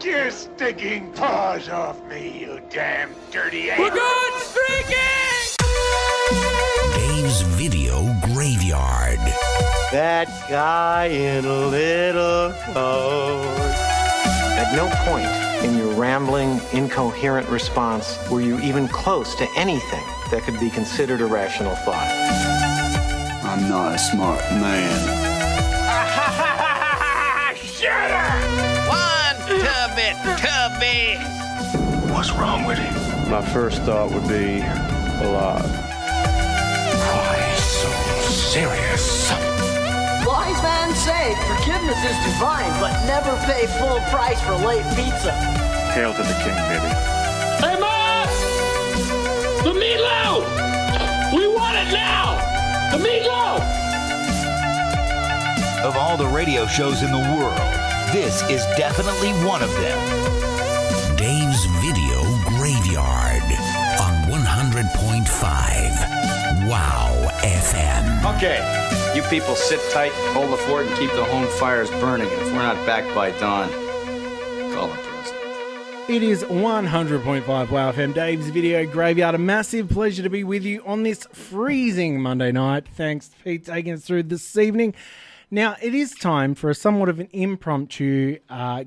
your stinking paws off me, you damn dirty ape! We're going streaking! Dave's Video Graveyard. That guy in little clothes. At no point in your rambling, incoherent response were you even close to anything that could be considered a rational thought. I'm not a smart man. Shut up! One tubby. What's wrong with him? My first thought would be alive. Why so serious? Wise man say forgiveness is divine, but never pay full price for late pizza. Hail to the king, baby. Hey, Ma! The meatloaf! We want it now! The meatloaf! Of all the radio shows in the world, this is definitely one of them. Dave's Video Graveyard on 100.5 Wow FM. Okay, you people sit tight, hold the fort, and keep the home fires burning. And if we're not back by dawn, call the president. It is 100.5 Wow FM, Dave's Video Graveyard. A massive pleasure to be with you on this freezing Monday night. Thanks, Pete, taking us through this evening. Now, it is time for a somewhat of an impromptu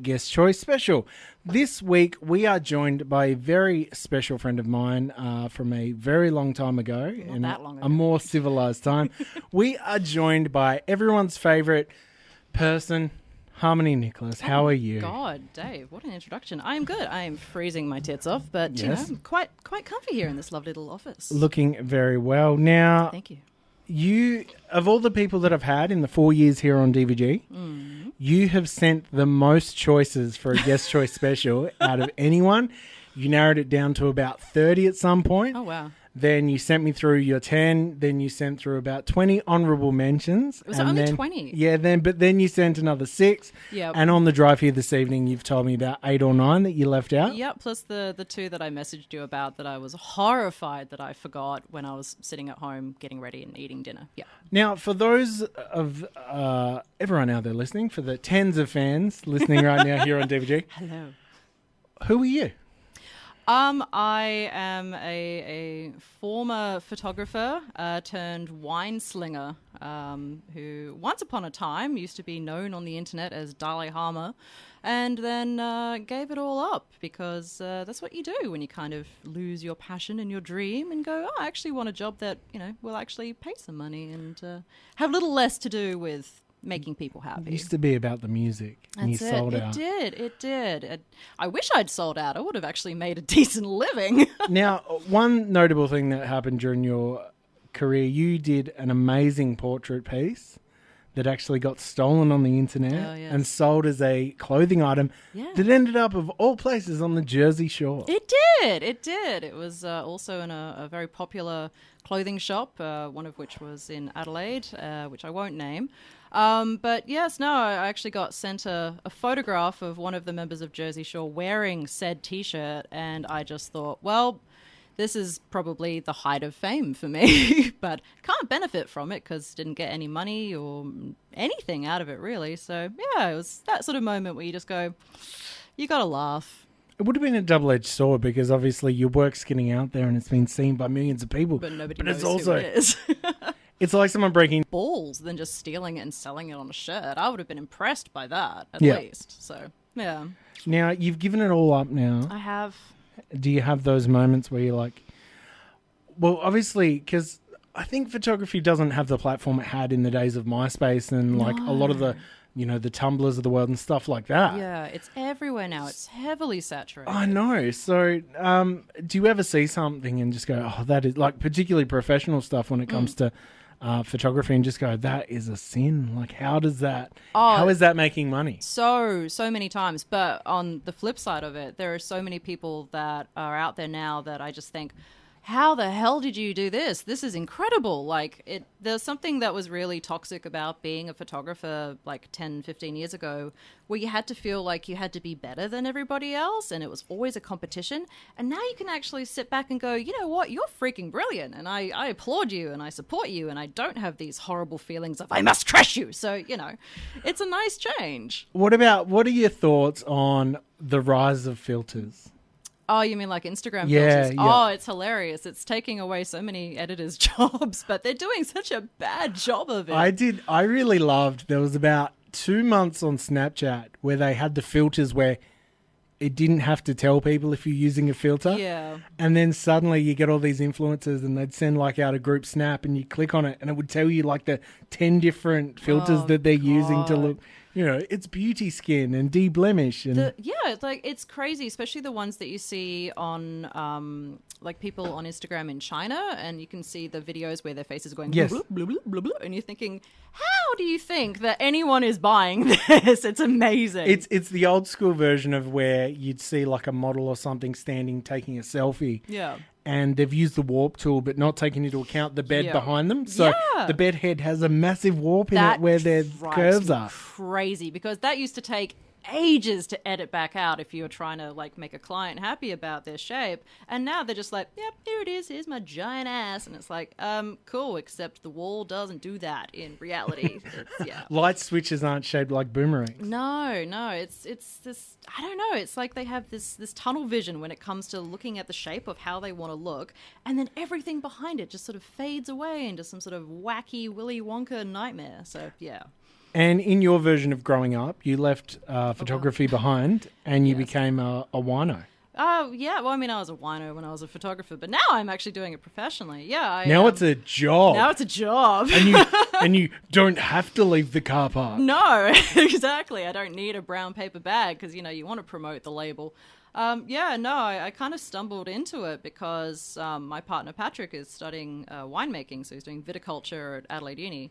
guest choice special. This week, we are joined by a very special friend of mine from a very long time ago. Not that long ago. A more civilized time. We are joined by everyone's favourite person, Harmony Nicholas. How are you? God, Dave, what an introduction. I am good. I am freezing my tits off, but, Yes. you know, I'm quite comfy here in this lovely little office. Looking very well. Now, Thank you. you, of all the people that I've had in the 4 years here on DVG, you have sent the most choices for a guest choice special out of anyone. You narrowed it down to about 30 at some point. Oh, wow. Then you sent me through your 10. Then you sent through about 20 honourable mentions. It was and only then, 20. Yeah, but then you sent another 6. Yep. And on the drive here this evening, you've told me about 8 or 9 that you left out. Yep, plus the 2 that I messaged you about that I was horrified that I forgot when I was sitting at home getting ready and eating dinner. Yeah. Now, for those of everyone out there listening, for the tens of fans listening right now here on DVG, Hello. who are you? I am a former photographer turned wine slinger who once upon a time used to be known on the internet as Dalai Lama and then gave it all up because that's what you do when you kind of lose your passion and your dream and go, oh, I actually want a job that, you know, will actually pay some money and have a little less to do with making people happy. It used to be about the music, and you sold out. It did. I wish I'd sold out. I would have actually made a decent living. Now, one notable thing that happened during your career, you did an amazing portrait piece that actually got stolen on the internet and sold as a clothing item that ended up, of all places, on the Jersey Shore. It did. It was also in a very popular clothing shop, one of which was in Adelaide, which I won't name. But yes, no, I actually got sent a photograph of one of the members of Jersey Shore wearing said T-shirt, and I just thought, well, this is probably the height of fame for me, but can't benefit from it because didn't get any money or anything out of it, really. So, yeah, it was that sort of moment where you just go, you got to laugh. It would have been a double-edged sword because obviously your work's getting out there and it's been seen by millions of people. But nobody knows it's also, who it is. It's like someone breaking balls than just stealing it and selling it on a shirt. I would have been impressed by that, at least. So, yeah. Now, you've given it all up now. I have. Do you have those moments where you're like, well, obviously, because I think photography doesn't have the platform it had in the days of MySpace and like a lot of the, you know, the Tumblrs of the world and stuff like that. Yeah, it's everywhere now. It's heavily saturated. I know. So do you ever see something and just go, oh, that is like particularly professional stuff when it comes to photography and just go, that is a sin. Like, how is that making money? So many times. But on the flip side of it, there are so many people that are out there now that I just think, how the hell did you do this? This is incredible. Like, there's something that was really toxic about being a photographer like 10, 15 years ago, where you had to feel like you had to be better than everybody else, and it was always a competition. And now you can actually sit back and go, you know what, you're freaking brilliant, and I applaud you, and I support you, and I don't have these horrible feelings of I must crush you. So, you know, it's a nice change. What are your thoughts on the rise of filters? Oh, you mean like Instagram Yeah. filters? Oh, it's hilarious. It's taking away so many editors' jobs, but they're doing such a bad job of it. I really loved, there was about 2 months on Snapchat where they had the filters where it didn't have to tell people if you're using a filter. Yeah. And then suddenly you get all these influencers and they'd send like out a group snap and you click on it and it would tell you like the 10 different filters that they're using to look, you know, it's beauty skin and de-blemish. And it's crazy, especially the ones that you see on like people on Instagram in China, and you can see the videos where their faces are going yes. bloop, bloop, bloop, bloop, bloop, and you're thinking, how do you think that anyone is buying this? It's amazing. It's the old school version of where you'd see like a model or something standing taking a selfie. Yeah. And they've used the warp tool, but not taking into account the bed behind them. So the bed head has a massive warp in it where their curves are. Crazy, because that used to take ages to edit back out if you were trying to like make a client happy about their shape. And now they're just like, yep, here it is. Here's my giant ass. And it's like, cool, except the wall doesn't do that in reality. Light switches aren't shaped like boomerangs. No, it's this, I don't know. It's like they have this tunnel vision when it comes to looking at the shape of how they want to look. And then everything behind it just sort of fades away into some sort of wacky Willy Wonka nightmare. So, yeah. And in your version of growing up, you left photography behind and you became a wino. Yeah. Well, I mean, I was a wino when I was a photographer, but now I'm actually doing it professionally. Yeah. Now it's a job. Now it's a job. And you don't have to leave the car park. No, exactly. I don't need a brown paper bag because, you know, you want to promote the label. I kind of stumbled into it because my partner Patrick is studying winemaking, so he's doing viticulture at Adelaide Uni.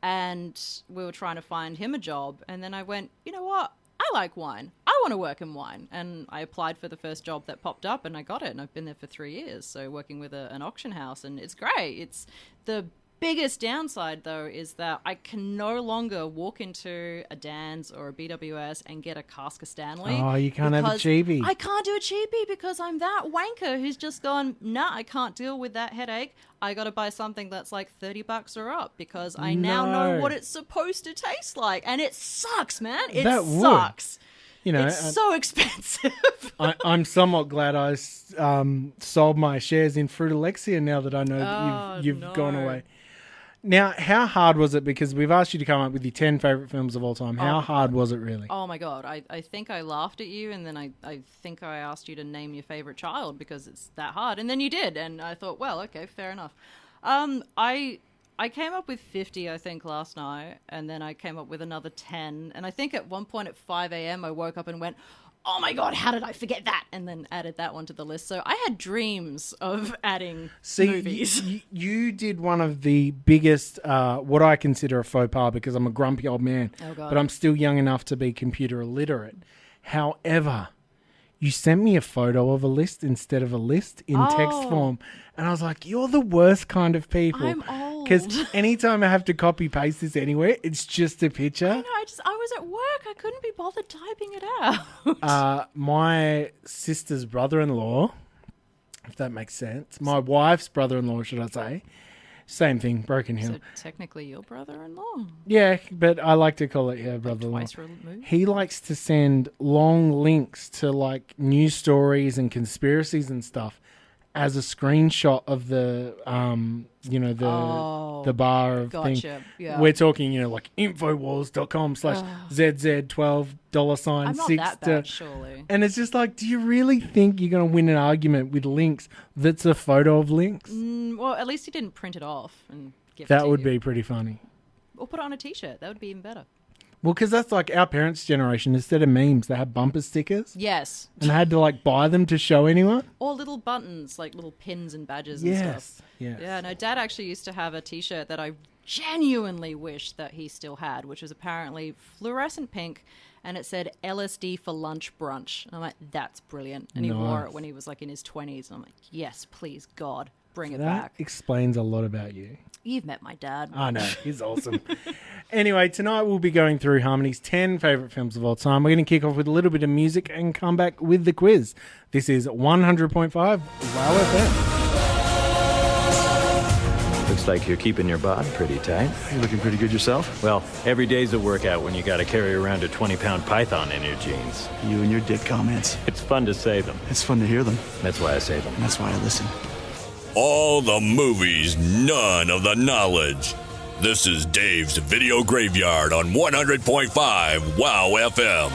And we were trying to find him a job. And then I went, you know what? I like wine. I want to work in wine. And I applied for the first job that popped up and I got it. And I've been there for 3 years. So working with an auction house. And it's great. It's the biggest downside, though, is that I can no longer walk into a Dan's or a BWS and get a cask of Stanley. Oh, you can't have a cheapie. I can't do a cheapie because I'm that wanker who's just gone, nah, I can't deal with that headache. I got to buy something that's like $30 or up because I now know what it's supposed to taste like. And it sucks, man. It sucks. You know, it's so expensive. I'm somewhat glad I sold my shares in Fruit Alexia now that I know that you've gone away. Now, how hard was it? Because we've asked you to come up with your 10 favourite films of all time. How hard was it really? Oh, my God. I think I laughed at you, and then I think I asked you to name your favourite child because it's that hard. And then you did, and I thought, well, okay, fair enough. I came up with 50, I think, last night, and then I came up with another 10. And I think at one point at 5 a.m. I woke up and went, oh my God, how did I forget that? And then added that one to the list. So I had dreams of adding movies. You did one of the biggest, what I consider a faux pas because I'm a grumpy old man, but I'm still young enough to be computer illiterate. However, you sent me a photo of a list instead of a list in text form. And I was like, you're the worst kind of people. I'm old. Because anytime I have to copy paste this anywhere, it's just a picture. I know, I was at work. I couldn't be bothered typing it out. My sister's brother-in-law, if that makes sense, my wife's brother-in-law, should I say, same thing, Broken Hill. So technically your brother-in-law? Yeah, but I like to call it brother-in-law. Twice removed? He likes to send long links to like news stories and conspiracies and stuff as a screenshot of the the bar of thing. Yeah. We're talking, like infowars.com/ZZ12$6. I'm not that bad, surely. And it's just like, do you really think you're going to win an argument with links that's a photo of links? Well, at least he didn't print it off and give it That to would you. be pretty funny. Or put it on a t-shirt. That would be even better. Well, because that's like our parents' generation. Instead of memes, they had bumper stickers. Yes. And they had to like buy them to show anyone. Or little buttons, like little pins and badges and stuff. Yes. Yeah, no, Dad actually used to have a t-shirt that I genuinely wish that he still had, which was apparently fluorescent pink, and it said LSD for lunch brunch. And I'm like, that's brilliant. And he wore it when he was like in his 20s. And I'm like, yes, please, God, bring it That back. explains a lot about you. You've met my dad. I know, he's awesome. Anyway, tonight we'll be going through Harmony's 10 favourite films of all time. We're going to kick off with a little bit of music and come back with the quiz. This is 100.5 Wow FM. Looks like you're keeping your bod pretty tight. You looking pretty good yourself? Well, every day's a workout when you got to carry around a 20-pound python in your jeans. You and your dick comments. It's fun to say them. It's fun to hear them. That's why I say them. And that's why I listen. All the movies, none of the knowledge. This is Dave's Video Graveyard on 100.5 Wow FM.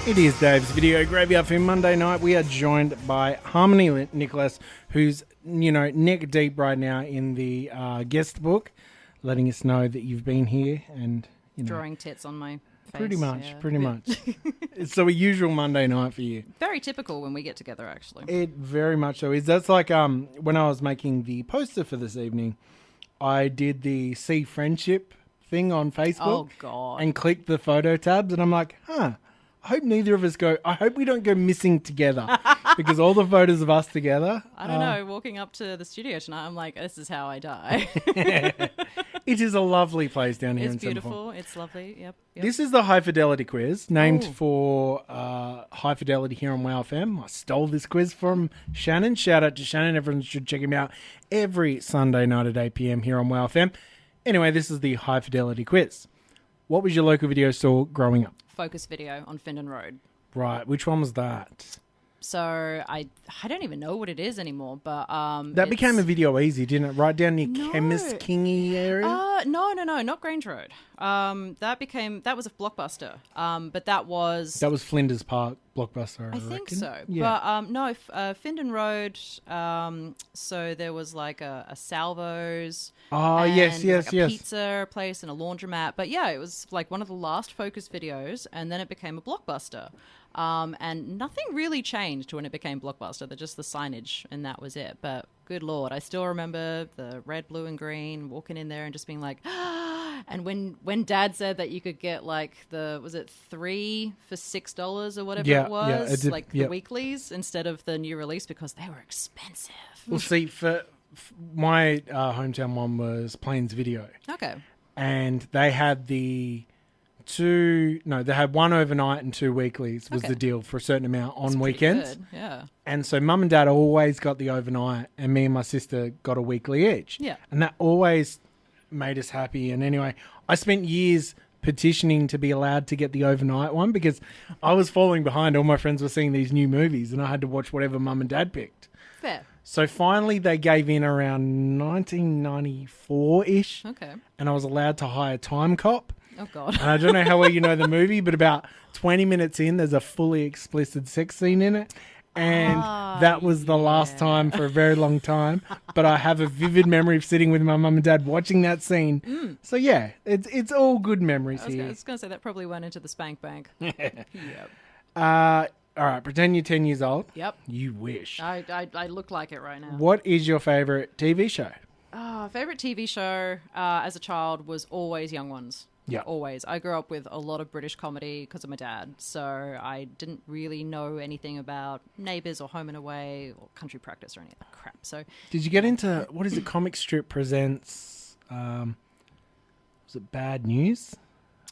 It is Dave's Video Graveyard for Monday night. We are joined by Harmony Nicholas, who's, neck deep right now in the guest book, letting us know that you've been here and, Drawing tits on my face. Pretty much. So a usual Monday night for you. Very typical when we get together, actually. It very much so is. That's like when I was making the poster for this evening, I did the See Friendship thing on Facebook. Oh, God. And clicked the photo tabs, and I'm like, I hope neither of us I hope we don't go missing together because all the photos of us together. I don't know. Walking up to the studio tonight, I'm like, this is how I die. It is a lovely place down here. It's in beautiful. It's lovely. Yep. This is the High Fidelity quiz, named for High Fidelity here on Wow FM. I stole this quiz from Shannon. Shout out to Shannon. Everyone should check him out every Sunday night at 8 p.m. here on Wow FM. Anyway, this is the High Fidelity quiz. What was your local video store growing up? Focus Video on Findon Road. Right. Which one was that? So I don't even know what it is anymore, but that became a Video Easy, didn't it? Right down near Chemist Kingy area. No, not Grange Road. That was a Blockbuster. But that was Flinders Park Blockbuster. I think reckon. so. Yeah. But Findon Road. So there was like a Salvo's. Oh, and yes. a pizza place and a laundromat. But yeah, it was like one of the last Focus Videos, and then it became a Blockbuster. And nothing really changed when it became Blockbuster. Just the signage, and that was it. But good Lord, I still remember the red, blue, and green, walking in there and just being like, and when Dad said that you could get like was it 3 for $6 or whatever it was, the weeklies instead of the new release because they were expensive. Well, see, for my hometown one was Plains Video. Okay. And they had they had one overnight and 2 weeklies was the deal for a certain amount on weekends. Good. Yeah. And so Mum and Dad always got the overnight and me and my sister got a weekly each. Yeah. And that always made us happy. And anyway, I spent years petitioning to be allowed to get the overnight one because I was falling behind. All my friends were seeing these new movies and I had to watch whatever Mum and Dad picked. Fair. So finally they gave in around 1994-ish. Okay. And I was allowed to hire Time Cop. Oh, God. And I don't know how well you know the movie, but about 20 minutes in, there's a fully explicit sex scene in it. And that was the last time for a very long time. But I have a vivid memory of sitting with my mum and dad watching that scene. So, yeah, it's all good memories here. I was going to say that probably went into the spank bank. Yep. All right, pretend you're 10 years old. Yep. You wish. I look like it right now. What is your favourite TV show? Favourite TV show as a child was always Young Ones. Yeah. Always. I grew up with a lot of British comedy because of my dad, so I didn't really know anything about Neighbours or Home and Away or Country Practice or any of that crap. So, did you get into, what is it, Comic Strip Presents, was it Bad News?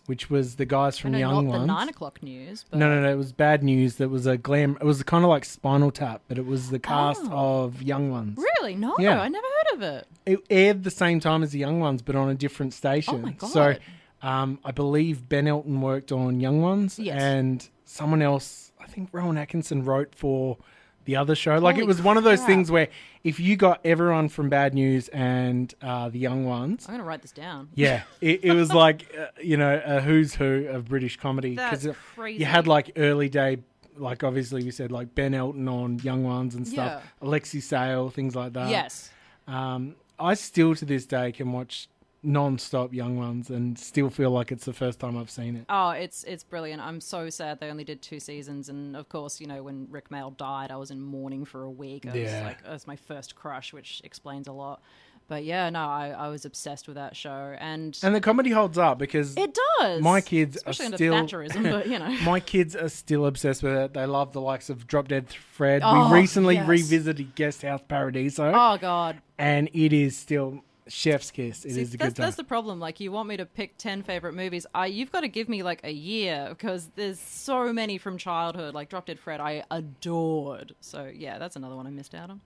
Which was the guys from Young not Ones. the 9 o'clock news. But... No, it was Bad News. That was it was kind of like Spinal Tap, but it was the cast of Young Ones. Really? No, Yeah. I never heard of it. It aired the same time as the Young Ones, but on a different station. Oh my God. So I believe Ben Elton worked on Young Ones, and someone else, I think Rowan Atkinson wrote for the other show. Like it was one of those things where if you got everyone from Bad News and the Young Ones, I'm going to write this down. Yeah, it was like a who's who of British comedy. That's crazy. You had like early day, like obviously we said like Ben Elton on Young Ones and stuff, Alexi Sale, things like that. Yes. I still to this day can watch non-stop Young Ones and still feel like it's the first time I've seen it. Oh, it's brilliant. I'm so sad they only did 2 seasons, and of course, when Rick Mail died, I was in mourning for a week. It was my first crush, which explains a lot. But yeah, no, I was obsessed with that show, and the comedy holds up because it does. My kids especially are under still Thatcherism, but you know, my kids are still obsessed with it. They love the likes of Drop Dead Fred. Oh, We recently yes. revisited Guest House Paradiso. Oh God, and it is still chef's kiss. It is a good time. That's the problem. Like, you want me to pick 10 favorite movies? You've got to give me like a year because there's so many from childhood. Like Drop Dead Fred, I adored. So yeah, that's another one I missed out on.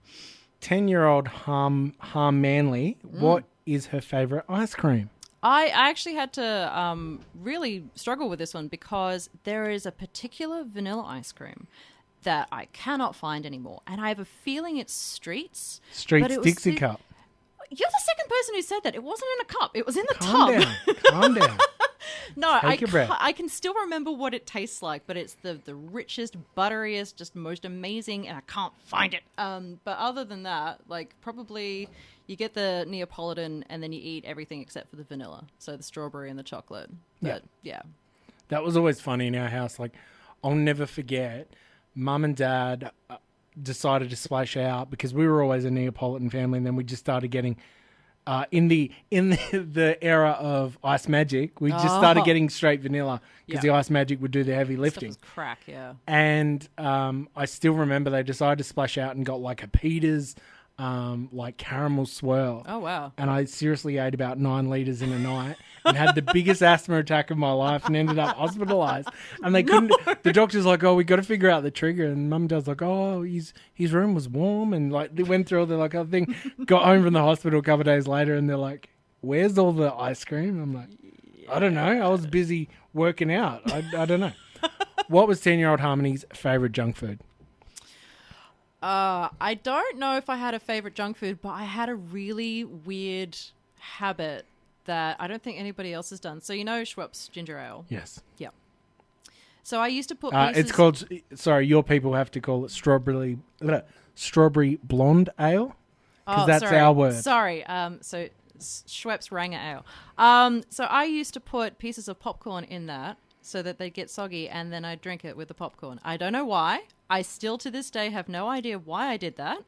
10-year-old Harm Manley. What is her favorite ice cream? I actually had to really struggle with this one because there is a particular vanilla ice cream that I cannot find anymore, and I have a feeling it's Streets. Streets Dixie Cup. You're the second person who said that. It wasn't in a cup. It was in the Calm tub. down. Calm down. No, Take your breath. I can still remember what it tastes like, but it's the richest, butteriest, just most amazing, and I can't find it. But other than that, like, probably you get the Neapolitan and then you eat everything except for the vanilla. So the strawberry and the chocolate. But yeah. That was always funny in our house. Like, I'll never forget, Mum and Dad decided to splash out because we were always a Neapolitan family, and then we just started getting in the era of Ice Magic, we just started getting straight vanilla because the Ice Magic would do the heavy lifting. Stuff was crack, yeah. And I still remember they decided to splash out and got like a Peter's like caramel swirl. Oh wow. And I seriously ate about 9 liters in a night and had the biggest asthma attack of my life and ended up hospitalized. And they couldn't. The doctor's like, "Oh, we got to figure out the trigger." And Mum and Dad's like, "Oh, his room was warm." And like they went through all the like other thing. Got home from the hospital a couple of days later, and they're like, "Where's all the ice cream?" I'm like, "I don't know. I was busy working out. I don't know." What was 10-year-old Harmony's favorite junk food? I don't know if I had a favorite junk food, but I had a really weird habit that I don't think anybody else has done. So you know Schweppes ginger ale? Yes. Yeah. So I used to put it's called, sorry, your people have to call it strawberry blonde ale because that's our word. Sorry. So Schweppes Ranger ale. So I used to put pieces of popcorn in that so that they'd get soggy, and then I'd drink it with the popcorn. I don't know why. I still to this day have no idea why I did that.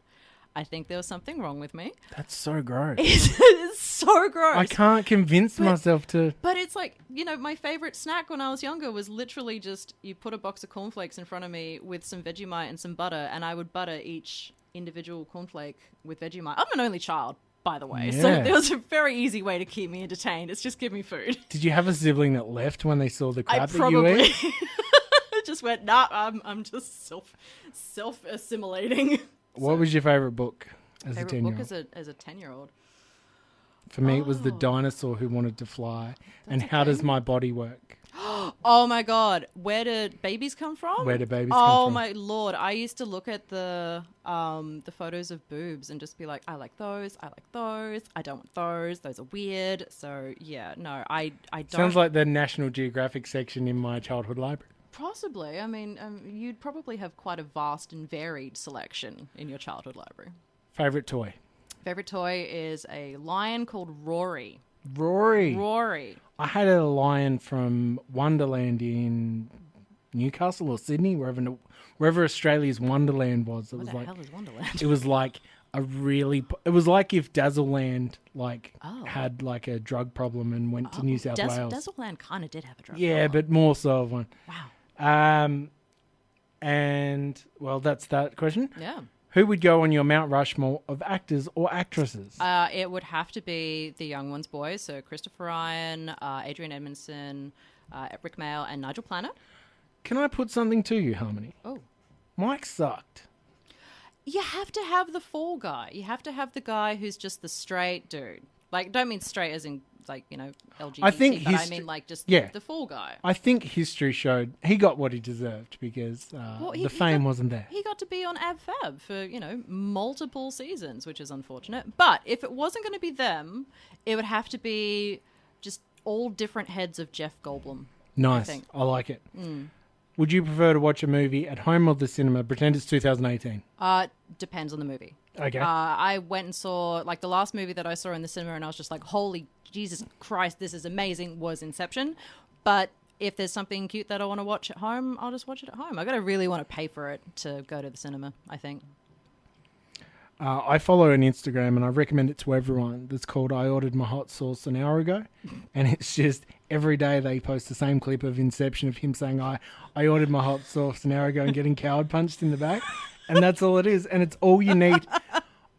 I think there was something wrong with me. That's so gross. It's so gross. I can't convince myself to. But it's like, you know, my favorite snack when I was younger was literally just you put a box of cornflakes in front of me with some Vegemite and some butter, and I would butter each individual cornflake with Vegemite. I'm an only child, by the way, so there was a very easy way to keep me entertained. It's just give me food. Did you have a sibling that left when they saw the crap that you ate? Just went, nah, I'm just self assimilating. What was your favorite book as a 10-year-old? Favorite book as a 10-year-old? For me, it was The Dinosaur Who Wanted to Fly. And How Does My Body Work? Oh my God. Where did babies come from? Where do babies come from? Oh my Lord. I used to look at the photos of boobs and just be like, I like those. I like those. I don't want those. Those are weird. So yeah, no, I don't. Sounds like the National Geographic section in my childhood library. Possibly. I mean, you'd probably have quite a vast and varied selection in your childhood library. Favorite toy? Favorite toy is a lion called Rory. Rory. I had a lion from Wonderland in Newcastle or Sydney, wherever Australia's Wonderland was. What the hell is Wonderland? It was like it was like if Dazzleland had like a drug problem and went to New South Wales. Dazzleland kind of did have a drug problem. Yeah, but more so of one. Wow. And well, that's that question. Yeah. Who would go on your Mount Rushmore of actors or actresses? It would have to be the young ones boys, so Christopher Ryan, Adrian Edmondson, Rick Mayall, and Nigel Planer. Can I put something to you, Harmony? Oh. Mike sucked. You have to have the fall guy. You have to have the guy who's just the straight dude. Like, don't mean straight as in, like, you know, LGBT, but I mean, like, just the fall guy. I think history showed he got what he deserved because the fame wasn't there. He got to be on AbFab for, you know, multiple seasons, which is unfortunate. But if it wasn't going to be them, it would have to be just all different heads of Jeff Goldblum. Nice. I like it. Would you prefer to watch a movie at home or the cinema? Pretend it's 2018. Depends on the movie. Okay. I went and saw, like, the last movie that I saw in the cinema and I was just like, holy Jesus Christ, this is amazing, was Inception. But if there's something cute that I want to watch at home, I'll just watch it at home. I got to really want to pay for it to go to the cinema, I think. I follow an Instagram and I recommend it to everyone. That's called I Ordered My Hot Sauce an Hour Ago. And it's just every day they post the same clip of Inception of him saying, I ordered my hot sauce an hour ago and getting coward punched in the back. And that's all it is. And it's all you need.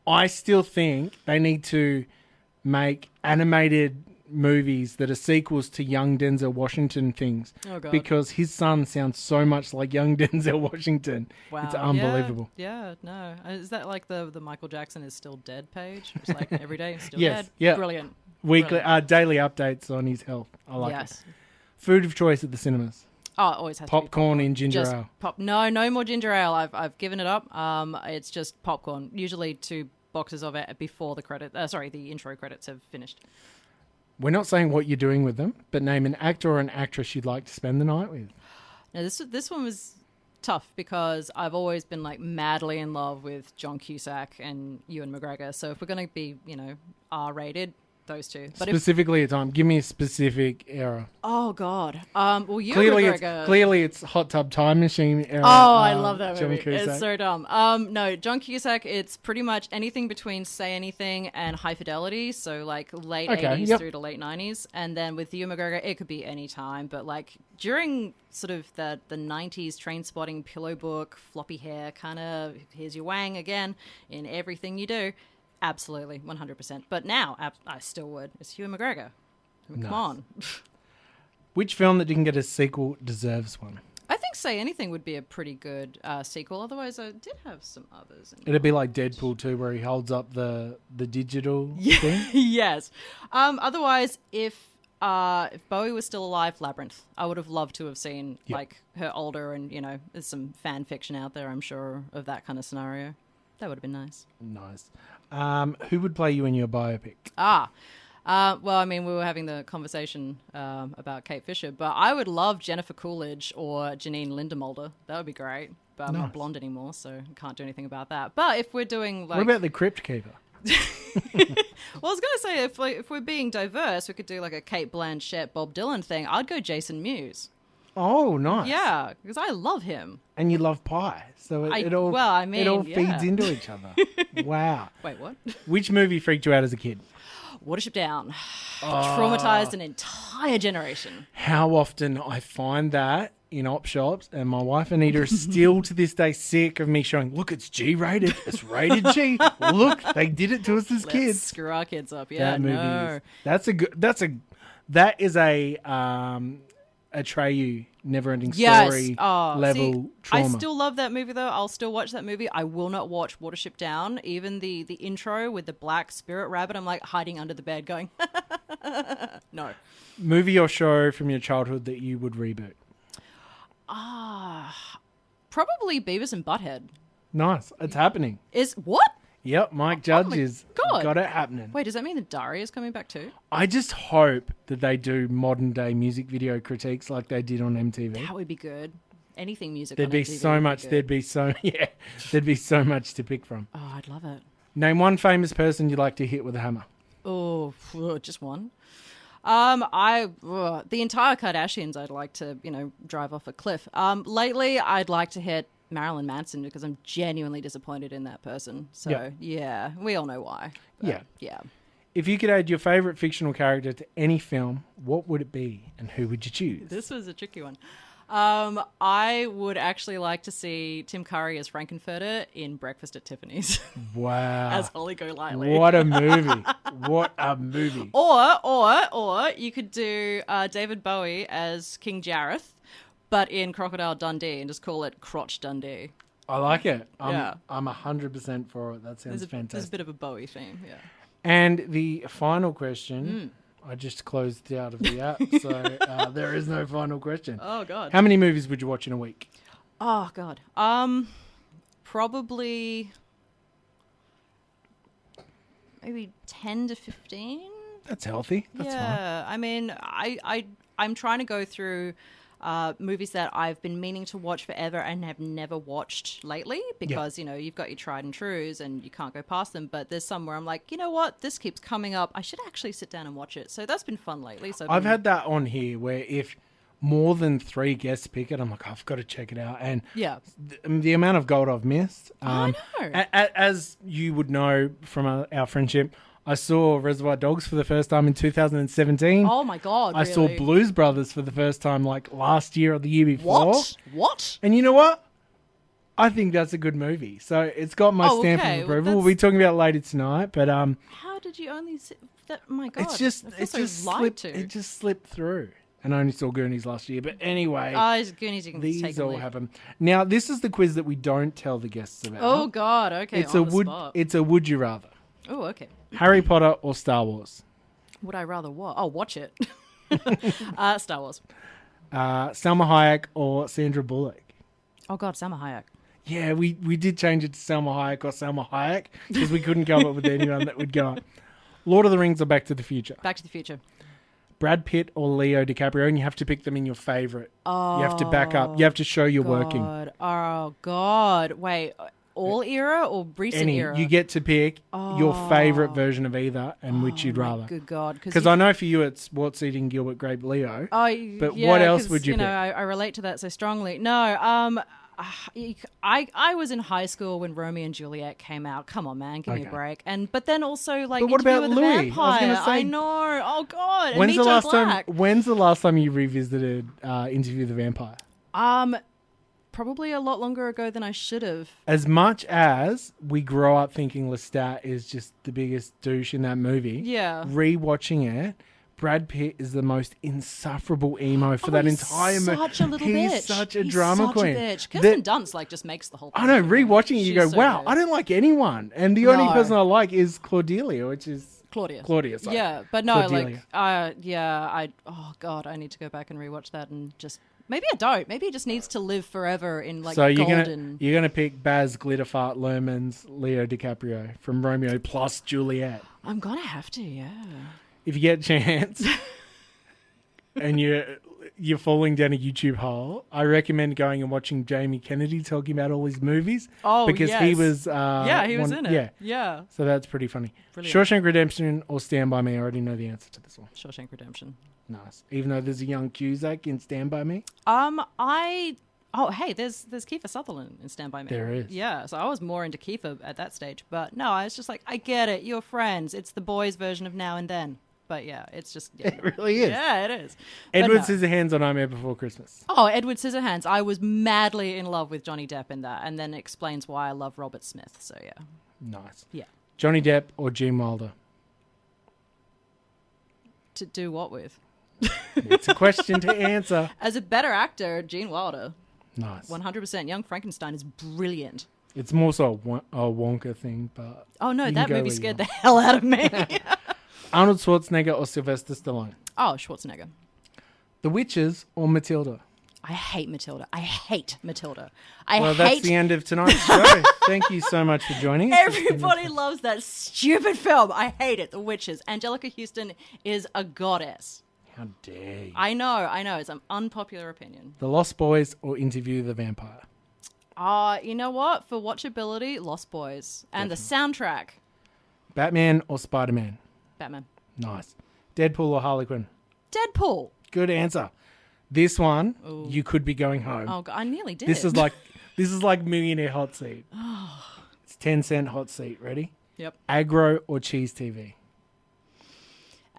I still think they need to make animated movies that are sequels to young Denzel Washington things. Oh, God. Because his son sounds so much like young Denzel Washington. Wow. It's unbelievable. Yeah, no. Is that like the Michael Jackson is still dead page? It's like every day he's still Yes, dead? yeah. Brilliant. Weekly, Brilliant. daily updates on his health. I like Yes. it. Food of choice at the cinemas. Oh, it always has Popcorn to be in ginger Just ale. No more ginger ale. I've given it up. It's just popcorn. Usually 2 boxes of it before the intro credits have finished. We're not saying what you're doing with them, but name an actor or an actress you'd like to spend the night with. Now this one was tough because I've always been like madly in love with John Cusack and Ewan McGregor. So if we're going to be, R-rated, those two. But Specifically a time. Give me a specific era. Oh, God. Well, Ewan McGregor... Clearly it's Hot Tub Time Machine era. Oh, I love that John movie. Cusack. It's so dumb. No, John Cusack, it's pretty much anything between Say Anything and High Fidelity, so like late 80s through to late 90s. And then with Ewan McGregor, it could be any time, but like during sort of the 90s Trainspotting, Pillow Book, floppy hair, kind of here's your wang again in everything you do. Absolutely, 100%. But now, I still would. It's Ewan McGregor. I mean, Come on. Which film that didn't get a sequel deserves one? I think Say Anything would be a pretty good sequel. Otherwise, I did have some others. It'd be like Deadpool 2 where he holds up the digital thing. Yes. Otherwise, if Bowie was still alive, Labyrinth. I would have loved to have seen like her older and, there's some fan fiction out there, I'm sure, of that kind of scenario. That would have been nice. Nice. Who would play you in your biopic? Well, I mean, we were having the conversation about Kate Fisher, but I would love Jennifer Coolidge or Janine Lindemulder. That would be great. But I'm not blonde anymore, so I can't do anything about that. But if we're doing like... What about the Crypt Keeper? Well, I was going to say, if we're being diverse, we could do like a Kate Blanchett, Bob Dylan thing. I'd go Jason Mewes. Oh, nice. Yeah, because I love him. And you love pie, so it all feeds into each other. Wow. Wait, what? Which movie freaked you out as a kid? Watership Down. Traumatized an entire generation. How often I find that in op shops, and my wife Anita is still to this day sick of me showing, look, it's G-rated. It's rated G. Look, they did it to us as kids. Screw our kids up. Yeah, no. That is a Atreyu never-ending story level trauma. I still love that movie, though. I'll still watch that movie. I will not watch Watership Down. Even the intro with the black spirit rabbit, I'm like hiding under the bed going, no. Movie or show from your childhood that you would reboot? Probably Beavis and Butthead. Nice. It's happening. Is what? Yep, Mike Judge has got it happening. Wait, does that mean that Dari is coming back too? I just hope that they do modern day music video critiques like they did on MTV. That would be good. Anything music. There'd be so much. There'd be so much to pick from. Oh, I'd love it. Name one famous person you'd like to hit with a hammer. Oh, just one. The entire Kardashians I'd like to, drive off a cliff. Lately I'd like to hit Marilyn Manson because I'm genuinely disappointed in that person. So, yeah, we all know why. But, yeah. If you could add your favorite fictional character to any film, what would it be and who would you choose? This was a tricky one. I would actually like to see Tim Curry as Frankenfurter in Breakfast at Tiffany's. Wow. As Holly Golightly. What a movie. What a movie. Or you could do David Bowie as King Jareth, but in Crocodile Dundee, and just call it Crotch Dundee. I like it. I'm 100% for it. That sounds fantastic. There's a bit of a Bowie theme, yeah. And the final question, I just closed out of the app, so there is no final question. Oh, God. How many movies would you watch in a week? Oh, God. Probably maybe 10 to 15. That's healthy. That's fine. I mean, I'm trying to go through movies that I've been meaning to watch forever and have never watched lately because, you've got your tried and trues and you can't go past them. But there's some where I'm like, you know what? This keeps coming up. I should actually sit down and watch it. So that's been fun lately. So I've had that on here where if more than 3 guests pick it, I'm like, I've got to check it out. And Yeah. the amount of gold I've missed. I know. As you would know from our friendship, I saw Reservoir Dogs for the first time in 2017. Oh my God! I saw really? Blues Brothers for the first time like last year or the year before. What? And you know what? I think that's a good movie. So it's got my stamp okay. of Well, approval. We'll be talking about it later tonight, but How did you only see that? Oh my God! it's just I feel so lied to. it just slipped through. And I only saw Goonies last year, but anyway. Goonies, you can these take a all leave. happen. Now, this is the quiz that we don't tell the guests about. Oh God! Okay, It's on a the would spot. it's a would you rather. Oh, okay. Harry Potter or Star Wars? Would I rather what? Oh, watch it. Star Wars. Salma Hayek or Sandra Bullock? Oh God, Salma Hayek. Yeah, we did change it to Salma Hayek or Salma Hayek because we couldn't come up with anyone that would go. Lord of the Rings or Back to the Future? Back to the Future. Brad Pitt or Leo DiCaprio, and you have to pick them in your favorite. You have to back up. You have to show you're working. Oh God! Wait, all era or recent era? You get to pick your favorite version of either and which you'd rather. Good God! Because I know for you it's What's Eating Gilbert Grape Leo. But yeah, what else 'cause, would you pick? I relate to that so strongly. No, I was in high school when Romeo and Juliet came out. Come on, man, give me a break. But then also like But what Interview about with the Louis? I was Vampire. gonna say- I know. Oh God. When's and the Meet Joe last Black. When's the last time you revisited Interview with the Vampire? Probably a lot longer ago than I should have. As much as we grow up thinking Lestat is just the biggest douche in that movie, Yeah. rewatching it, Brad Pitt is the most insufferable emo for that entire movie. Such a little He's bitch. such a He's drama such queen. A bitch. That- Kirsten Dunst like just makes the whole. I know, rewatching it, you go, She's so wow, good. I don't like anyone. And the only No. person I like is Cordelia, which is Claudia. Sorry. Yeah, but no, Cordelia. oh God, I need to go back and rewatch that and just maybe I don't. Maybe it just needs to live forever in like So golden. you're gonna pick Baz Glitterfart Lerman's Leo DiCaprio from Romeo plus Juliet. I'm gonna have to, yeah. If you get a chance and you're falling down a YouTube hole, I recommend going and watching Jamie Kennedy talking about all his movies. Oh, because he yes. was he was in it. Yeah. So that's pretty funny. Brilliant. Shawshank Redemption or Stand By Me? I already know the answer to this one. Shawshank Redemption. Nice. Even though there's a young Cusack in Stand By Me. Hey, there's Kiefer Sutherland in Stand By Me. There is. Yeah, so I was more into Kiefer at that stage, but no, I was just like, I get it, you're friends. It's the boys' version of Now and Then. But yeah, it's just It really is. Yeah, it is. But Edward no. Scissorhands on Nightmare Before Christmas. Oh, Edward Scissorhands. I was madly in love with Johnny Depp in that, and then explains why I love Robert Smith. So yeah. Nice. Yeah. Johnny Depp or Gene Wilder? To do what with? It's a question to answer. As a better actor, Gene Wilder. Nice. 100%. Young Frankenstein is brilliant. It's more so a Wonka thing, but... Oh no, you that can go movie where you scared want. the hell out of me. Arnold Schwarzenegger or Sylvester Stallone? Oh, Schwarzenegger. The Witches or Matilda? I hate Matilda. Well, that's the end of tonight's show. Thank you so much for joining us. Everybody loves that stupid film. I hate it. The Witches. Angelica Houston is a goddess. How dare you? I know. It's an unpopular opinion. The Lost Boys or Interview the Vampire? You know what? For watchability, Lost Boys. And the soundtrack, Batman or Spider-Man? Batman. Nice. Deadpool or Harley Quinn? Deadpool. Good answer. This one, you could be going home. Oh, God, I nearly did. This is like Millionaire Hot Seat. It's 10-cent hot seat. Ready? Yep. Aggro or Cheese TV?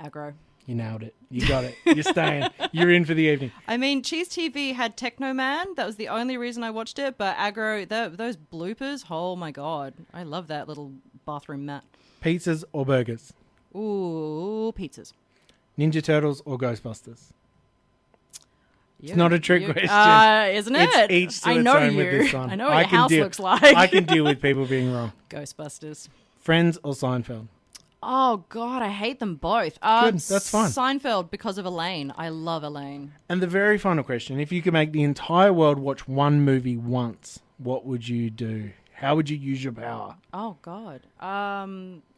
Aggro. You nailed it. You got it. You're staying. You're in for the evening. I mean, Cheese TV had Techno Man. That was the only reason I watched it. But Aggro, those bloopers, oh my God. I love that little bathroom mat. Pizzas or burgers? Ooh, pizzas. Ninja Turtles or Ghostbusters? It's You- not a trick you- question. Isn't It's it? each to I its know own you. with this one. I know what your house looks like. I can deal with people being wrong. Ghostbusters. Friends or Seinfeld? Oh, God, I hate them both. Good, that's fine. Seinfeld, because of Elaine. I love Elaine. And the very final question, if you could make the entire world watch one movie once, what would you do? How would you use your power? Oh, God.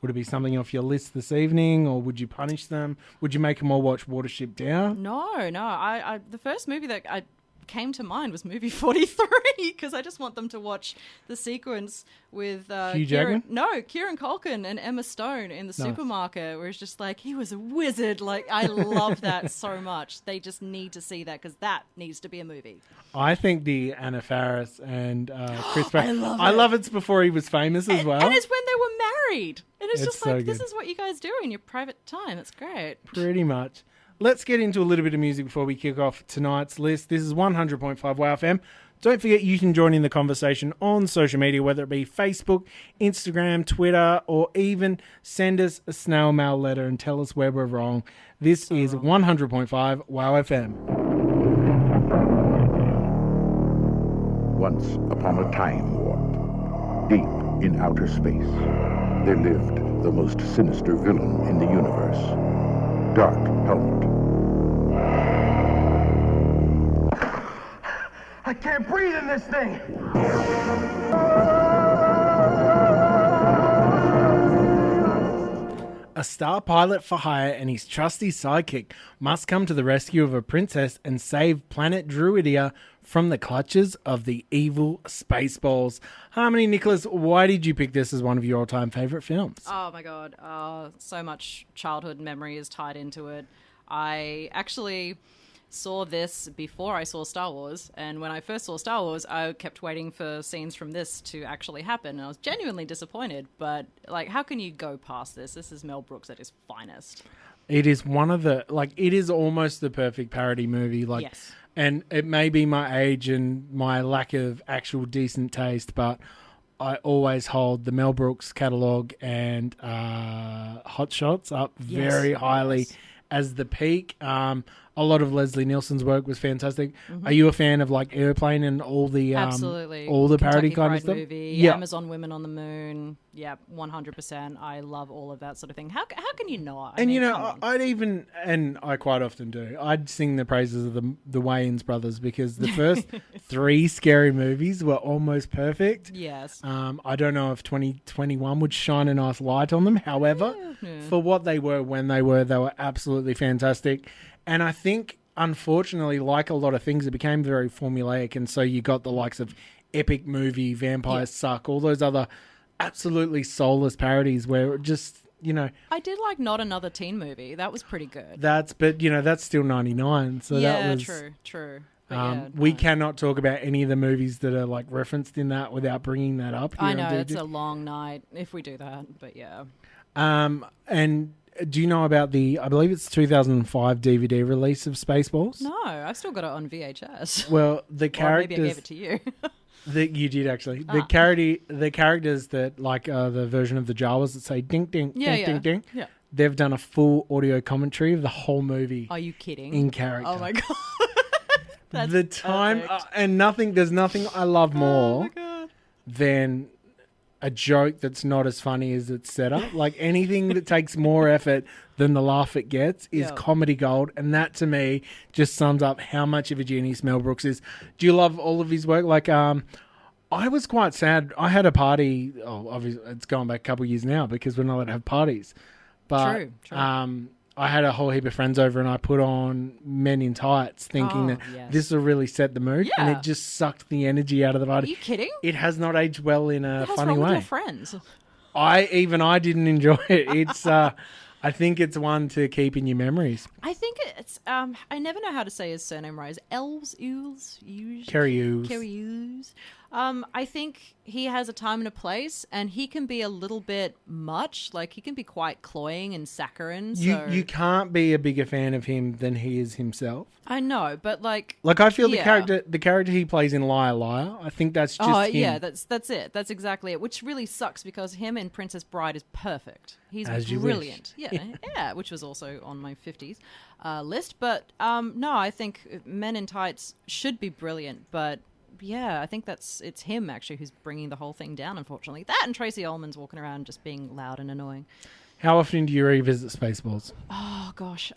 Would it be something off your list this evening, or would you punish them? Would you make them all watch Watership Down? No. I the first movie that came to mind was movie 43 because I just want them to watch the sequence with Kieran Culkin and Emma Stone in the supermarket where it's just like, he was a wizard. Like, I love that so much. They just need to see that because that needs to be a movie. I think the Anna Faris and Chris Pratt. I love it's before he was famous as well. And it's when they were married. And it's just so like, this good. is what you guys do in your private time. It's great. Pretty much. Let's get into a little bit of music before we kick off tonight's list. This is 100.5 Wow FM. Don't forget you can join in the conversation on social media, whether it be Facebook, Instagram, Twitter, or even send us a snail mail letter and tell us where we're wrong. This is 100.5 Wow FM. Once upon a time warp, deep in outer space, there lived the most sinister villain in the universe, Dark Helmet. I can't breathe in this thing! A star pilot for hire and his trusty sidekick must come to the rescue of a princess and save planet Druidia from the clutches of the evil Spaceballs. Harmony, Nicholas, why did you pick this as one of your all-time favourite films? Oh my god, so much childhood memory is tied into it. I actually saw this before I saw Star Wars, and when I first saw Star Wars, I kept waiting for scenes from this to actually happen, and I was genuinely disappointed, but like, how can you go past this? This is Mel Brooks at his finest. It is one of the, like, it is almost the perfect parody movie, like, yes. And it may be my age and my lack of actual decent taste, but I always hold the Mel Brooks catalogue and Hot Shots up very highly as the peak. A lot of Leslie Nielsen's work was fantastic. Mm-hmm. Are you a fan of like Airplane and all the absolutely all the parody Kentucky kind Fried of stuff? Movie, Yeah, Amazon Women on the Moon. Yeah, 100%. I love all of that sort of thing. How can you not? I mean, I'd even, and I quite often do, I'd sing the praises of the Wayans brothers because the first 3 scary movies were almost perfect. Yes. I don't know if 2021 would shine a nice light on them. However, for what they were when they were absolutely fantastic. And I think, unfortunately, like a lot of things, it became very formulaic. And so you got the likes of Epic Movie, Vampires Suck, all those other absolutely soulless parodies where it just, you know... I did like Not Another Teen Movie. That was pretty good. That's still 99. So that was... true. We cannot talk about any of the movies that are like referenced in that without bringing that up. I know, it's a long night if we do that, but yeah. And... do you know about I believe it's 2005 DVD release of Spaceballs? No, I've still got it on VHS. Well, the characters... Or maybe I gave it to you. You did, actually. The characters that, like the version of the Jawas that say ding, ding, ding, ding. Yeah. They've done a full audio commentary of the whole movie. Are you kidding? In character. Oh, my God. That's the time... and there's nothing I love more than... a joke that's not as funny as it's set up. Like anything that takes more effort than the laugh it gets is comedy gold. And that to me just sums up how much of a genius Mel Brooks is. Do you love all of his work? Like, I was quite sad. I had a party. Oh, obviously it's gone back a couple of years now because we're not allowed to have parties. But True. I had a whole heap of friends over and I put on Men in Tights thinking that this will really set the mood. Yeah. And it just sucked the energy out of the party. Are you kidding? It has not aged well in a funny way. What's wrong with your friends? I didn't enjoy it. It's I think it's one to keep in your memories. I think it's I never know how to say his surname right. Kerry Hughes. I think he has a time and a place, and he can be a little bit much. Like, he can be quite cloying and saccharine. So... You can't be a bigger fan of him than he is himself. I know, but like I feel the character he plays in Liar Liar, I think that's just him. Yeah, that's it. That's exactly it. Which really sucks because him in Princess Bride is perfect. He's brilliant. Yeah, which was also on my 50s list. But no, I think Men in Tights should be brilliant, but yeah, I think it's him actually who's bringing the whole thing down, unfortunately. That and Tracy Ullman's walking around just being loud and annoying. How often do you revisit Spaceballs? Oh, gosh.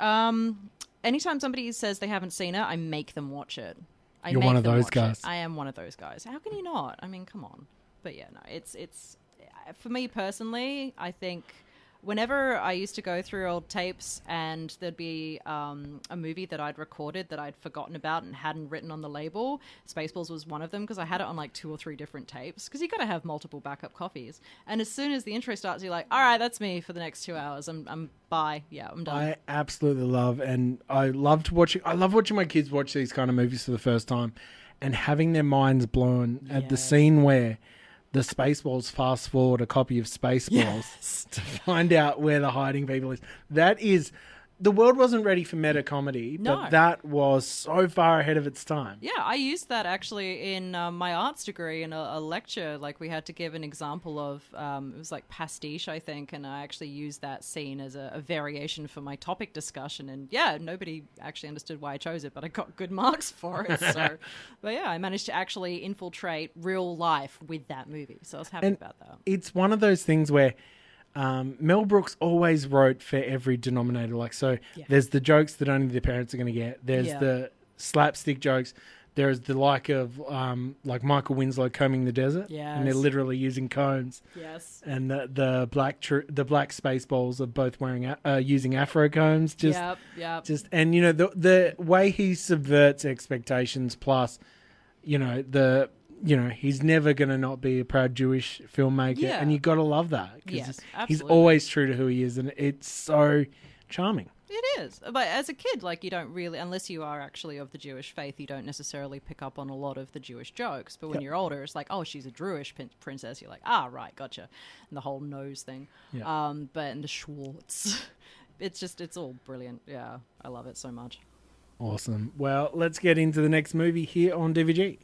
Anytime somebody says they haven't seen it, I make them watch it. You're one of those guys. I am one of those guys. How can you not? I mean, come on. But yeah, no, it's for me personally, I think whenever I used to go through old tapes and there'd be a movie that I'd recorded that I'd forgotten about and hadn't written on the label, Spaceballs was one of them because I had it on like 2 or 3 different tapes because you got to have multiple backup copies. And as soon as the intro starts, you're like, all right, that's me for the next 2 hours. I'm bye. Yeah, I'm done. I absolutely love, and I love watching my kids watch these kind of movies for the first time and having their minds blown at the scene where the Spaceballs fast forward a copy of Spaceballs to find out where the hiding people is. That is, the world wasn't ready for meta comedy, but that was so far ahead of its time. Yeah, I used that actually in my arts degree in a lecture. Like we had to give an example of, it was like pastiche, I think, and I actually used that scene as a variation for my topic discussion. And yeah, nobody actually understood why I chose it, but I got good marks for it. So, but yeah, I managed to actually infiltrate real life with that movie. So I was happy about that. It's one of those things where Mel Brooks always wrote for every denominator. Like, so there's the jokes that only the parents are going to get. There's the slapstick jokes. There's the like of like Michael Winslow combing the desert, and they're literally using combs. Yes. And the black Spaceballs are both wearing using Afro combs. Just, just, and you know the way he subverts expectations. Plus, you know he's never going to not be a proud Jewish filmmaker, and you got to love that. Yes, he's always true to who he is, and it's so charming. It is. But as a kid, like, you don't really, unless you are actually of the Jewish faith, you don't necessarily pick up on a lot of the Jewish jokes. But when you're older, it's like, oh, she's a Druish princess. You're like, ah, right, gotcha. And the whole nose thing. Yeah. But in the Schwartz, it's all brilliant. Yeah, I love it so much. Awesome. Well, let's get into the next movie here on DVG.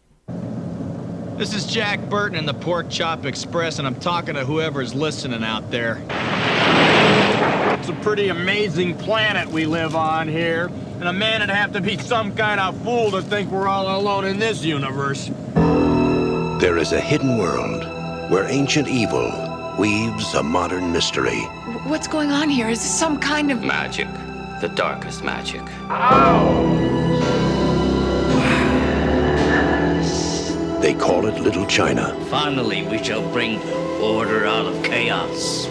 This is Jack Burton in the Pork Chop Express, and I'm talking to whoever's listening out there. It's a pretty amazing planet we live on here, and a man would have to be some kind of fool to think we're all alone in this universe. There is a hidden world where ancient evil weaves a modern mystery. What's going on here? Is this some kind of... magic. The darkest magic. They call it Little China. Finally, we shall bring order out of chaos.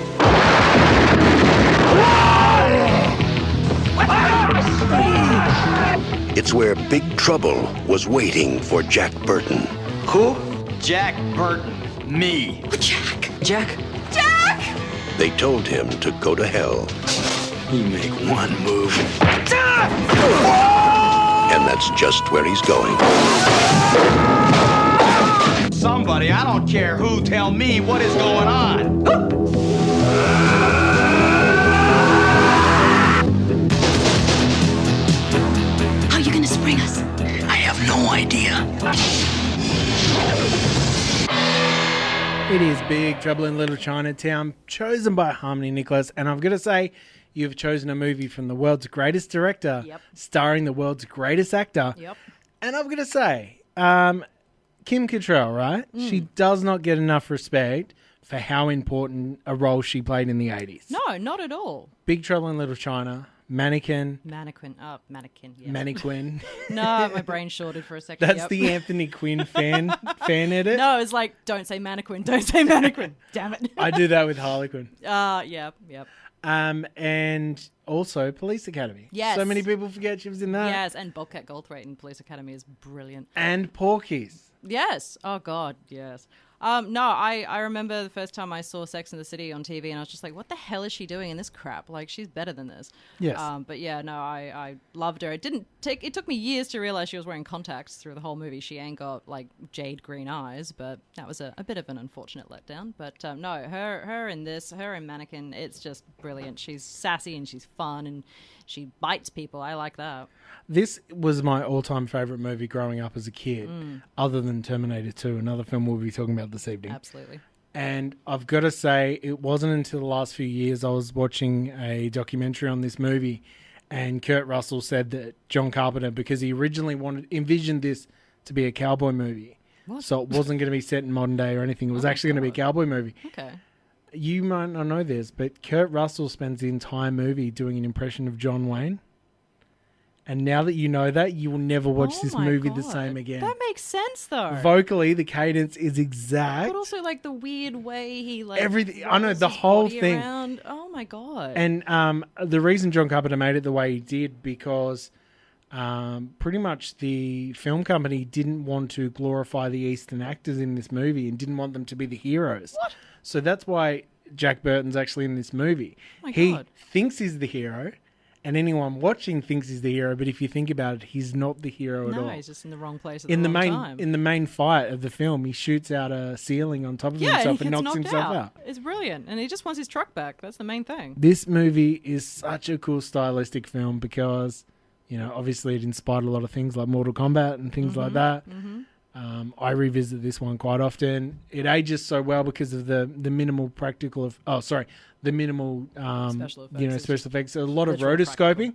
It's where Big Trouble was waiting for Jack Burton. Who? Jack Burton. Me. Jack! Jack! Jack! They told him to go to hell. You make one move. And that's just where he's going. Somebody, I don't care who, tell me what is going on. How are you going to spring us? I have no idea. It is Big Trouble in Little Chinatown, chosen by Harmony Nicholas, and I've got to say, you've chosen a movie from the world's greatest director, starring the world's greatest actor, and I've got to say, Kim Cattrall, right? She does not get enough respect for how important a role she played in the 80s. No, not at all. Big Trouble in Little China, Mannequin. Mannequin. Yes. Mannequin. No, my brain shorted for a second. That's the Anthony Quinn fan edit? No, it's like, don't say mannequin, don't say mannequin. Damn it. I do that with Harlequin. Yep. And also Police Academy. Yes. So many people forget she was in that. Yes, and Bobcat Goldthwait in Police Academy is brilliant. And Porky's. Yes. Oh, God, yes. No, I remember the first time I saw Sex and the City on TV, and I was just like, what the hell is she doing in this crap? Like, she's better than this. Yes. But yeah, no, I loved her. It took me years to realize she was wearing contacts through the whole movie. She ain't got, like, jade green eyes, but that was a bit of an unfortunate letdown. But no, her in Mannequin, it's just brilliant. She's sassy and she's fun and she bites people. I like that. This was my all-time favourite movie growing up as a kid, other than Terminator 2, another film we'll be talking about this evening. Absolutely. And I've got to say, it wasn't until the last few years I was watching a documentary on this movie, and Kurt Russell said that John Carpenter, because he originally envisioned this to be a cowboy movie, so it wasn't going to be set in modern day or anything. It was actually going to be a cowboy movie. Okay. You might not know this, but Kurt Russell spends the entire movie doing an impression of John Wayne. And now that you know that, you will never watch this movie the God. same again. That makes sense, though. Vocally, the cadence is exact. But also, like, the weird way he, like, Everything. I know, rolls the his whole body thing. around. Oh, my God. And the reason John Carpenter made it the way he did, because pretty much the film company didn't want to glorify the Eastern actors in this movie and didn't want them to be the heroes. What? So that's why Jack Burton's actually in this movie. Oh my he God. thinks he's the hero, and anyone watching thinks he's the hero, but if you think about it, he's not the hero at all. No, he's just in the wrong place at in the the wrong main time. in the main fight of the film, he shoots out a ceiling on top of Yeah, himself he and gets knocks knocked himself out. It's brilliant. And he just wants his truck back. That's the main thing. This movie is such a cool stylistic film because, you know, obviously it inspired a lot of things like Mortal Kombat and things like that. I revisit this one quite often. It ages so well because of the minimal practical the minimal Special effects. you know, special effects. A lot of Literal rotoscoping,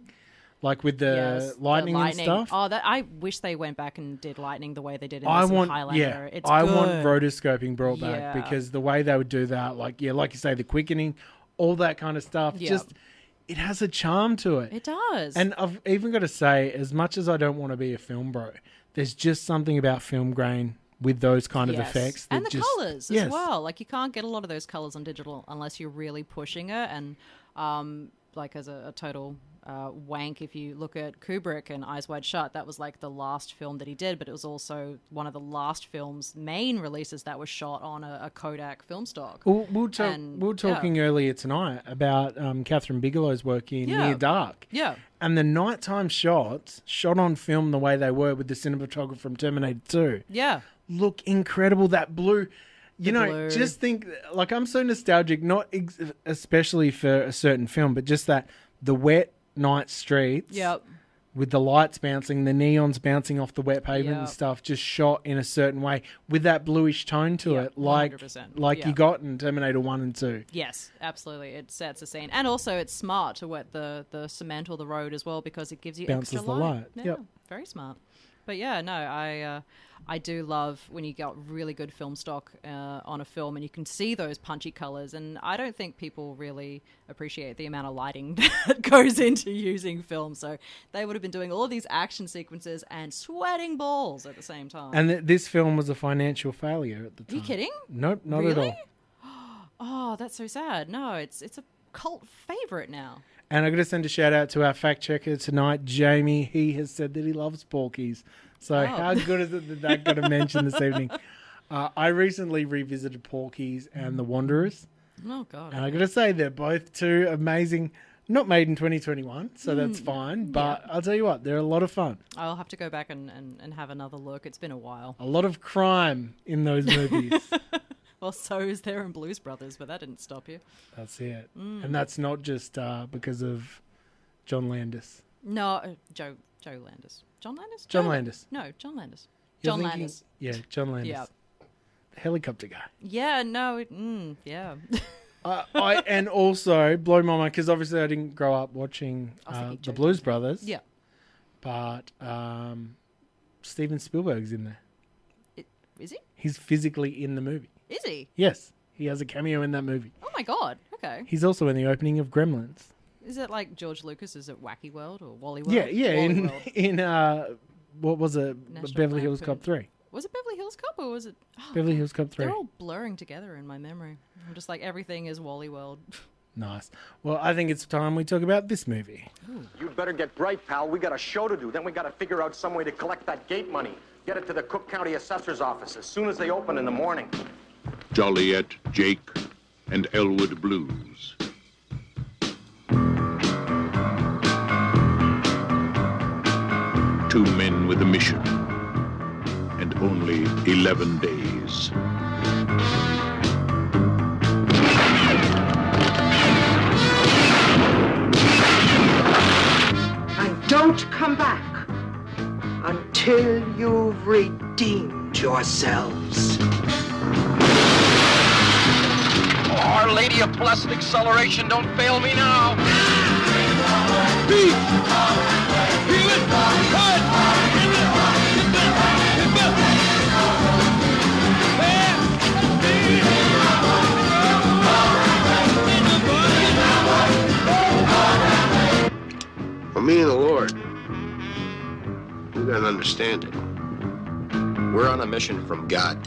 like with the Yes, lightning and stuff. Oh, I wish they went back and did lightning the way they did in I this want, Highlander. It's I good. want rotoscoping brought back Yeah. because the way they would do that, like you say, the quickening, all that kind of stuff, Yep. just it has a charm to it. It does. And I've even got to say, as much as I don't want to be a film bro, there's just something about film grain with those kind of Yes. effects. And that the just, colours yes. as well. Like, you can't get a lot of those colours on digital unless you're really pushing it. And, like, as a total wank, if you look at Kubrick and Eyes Wide Shut, that was, like, the last film that he did, but it was also one of the last films, main releases that was shot on a Kodak film stock. We were And, talking earlier tonight about Catherine Bigelow's work in Yeah. Near Dark. Yeah. And the nighttime shots, shot on film the way they were with the cinematographer from Terminator 2, Yeah. look incredible. That blue, you know, blue. just think, like, I'm so nostalgic, not especially for a certain film, but just that the wet night streets Yep. with the lights bouncing, the neons bouncing off the wet pavement and Yep. stuff, just shot in a certain way with that bluish tone to Yep, it, like 100%. you Yeah. got in Terminator 1 and 2. Yes, absolutely. It sets a scene. And also it's smart to wet the cement or the road as well because it gives you Bounces extra the light. light. Yeah, Yep. very smart. But yeah, no, I do love when you got really good film stock on a film and you can see those punchy colours. And I don't think people really appreciate the amount of lighting that goes into using film. So they would have been doing all of these action sequences and sweating balls at the same time. And this film was a financial failure at the time. Are you kidding? Nope, not at Really? all. Oh, that's so sad. No, it's a cult favourite now. And I'm going to send a shout out to our fact checker tonight, Jamie. He has said that he loves Porkies. So how good is it that got a mention this evening? I recently revisited Porkies and The Wanderers. Oh, God. And I got to say, they're both two amazing, not made in 2021, so that's fine. But I'll tell you what, they're a lot of fun. I'll have to go back and have another look. It's been a while. A lot of crime in those movies. Well, so is there in Blues Brothers, but that didn't stop you. That's it. And that's not just because of John Landis. No, Joe Landis. John Landis? John No, Landis. No, John Landis. You're John thinking- Landis. Yeah, John Landis. Yeah. The helicopter guy. Yeah, no, yeah. I and also blow my mind because obviously I didn't grow up watching the Blues Brothers. Yeah. But Steven Spielberg's in there. Is he? He's physically in the movie. Is he? Yes, he has a cameo in that movie. Oh my God. Okay. He's also in the opening of Gremlins. Is it like George Lucas? Is it Wacky World or Wally World? Yeah, yeah. Wally In World. in what was it? National Beverly Hills Lampoon. Cop 3. Was it Beverly Hills Cop or was it? Oh, Beverly Hills Cop 3. They're all blurring together in my memory. I'm just like everything is Wally World. Nice. Well, I think it's time we talk about this movie. You better get bright, pal. We got a show to do. Then we got to figure out some way to collect that gate money. Get it to the Cook County Assessor's office as soon as they open in the morning. Joliet, Jake, and Elwood Blues. Two men with a mission, and only 11 days. And don't come back until you've redeemed yourselves. Our Lady of Blessed Acceleration, don't fail me now. For me and the Lord, You don't understand it. We're on a mission from God.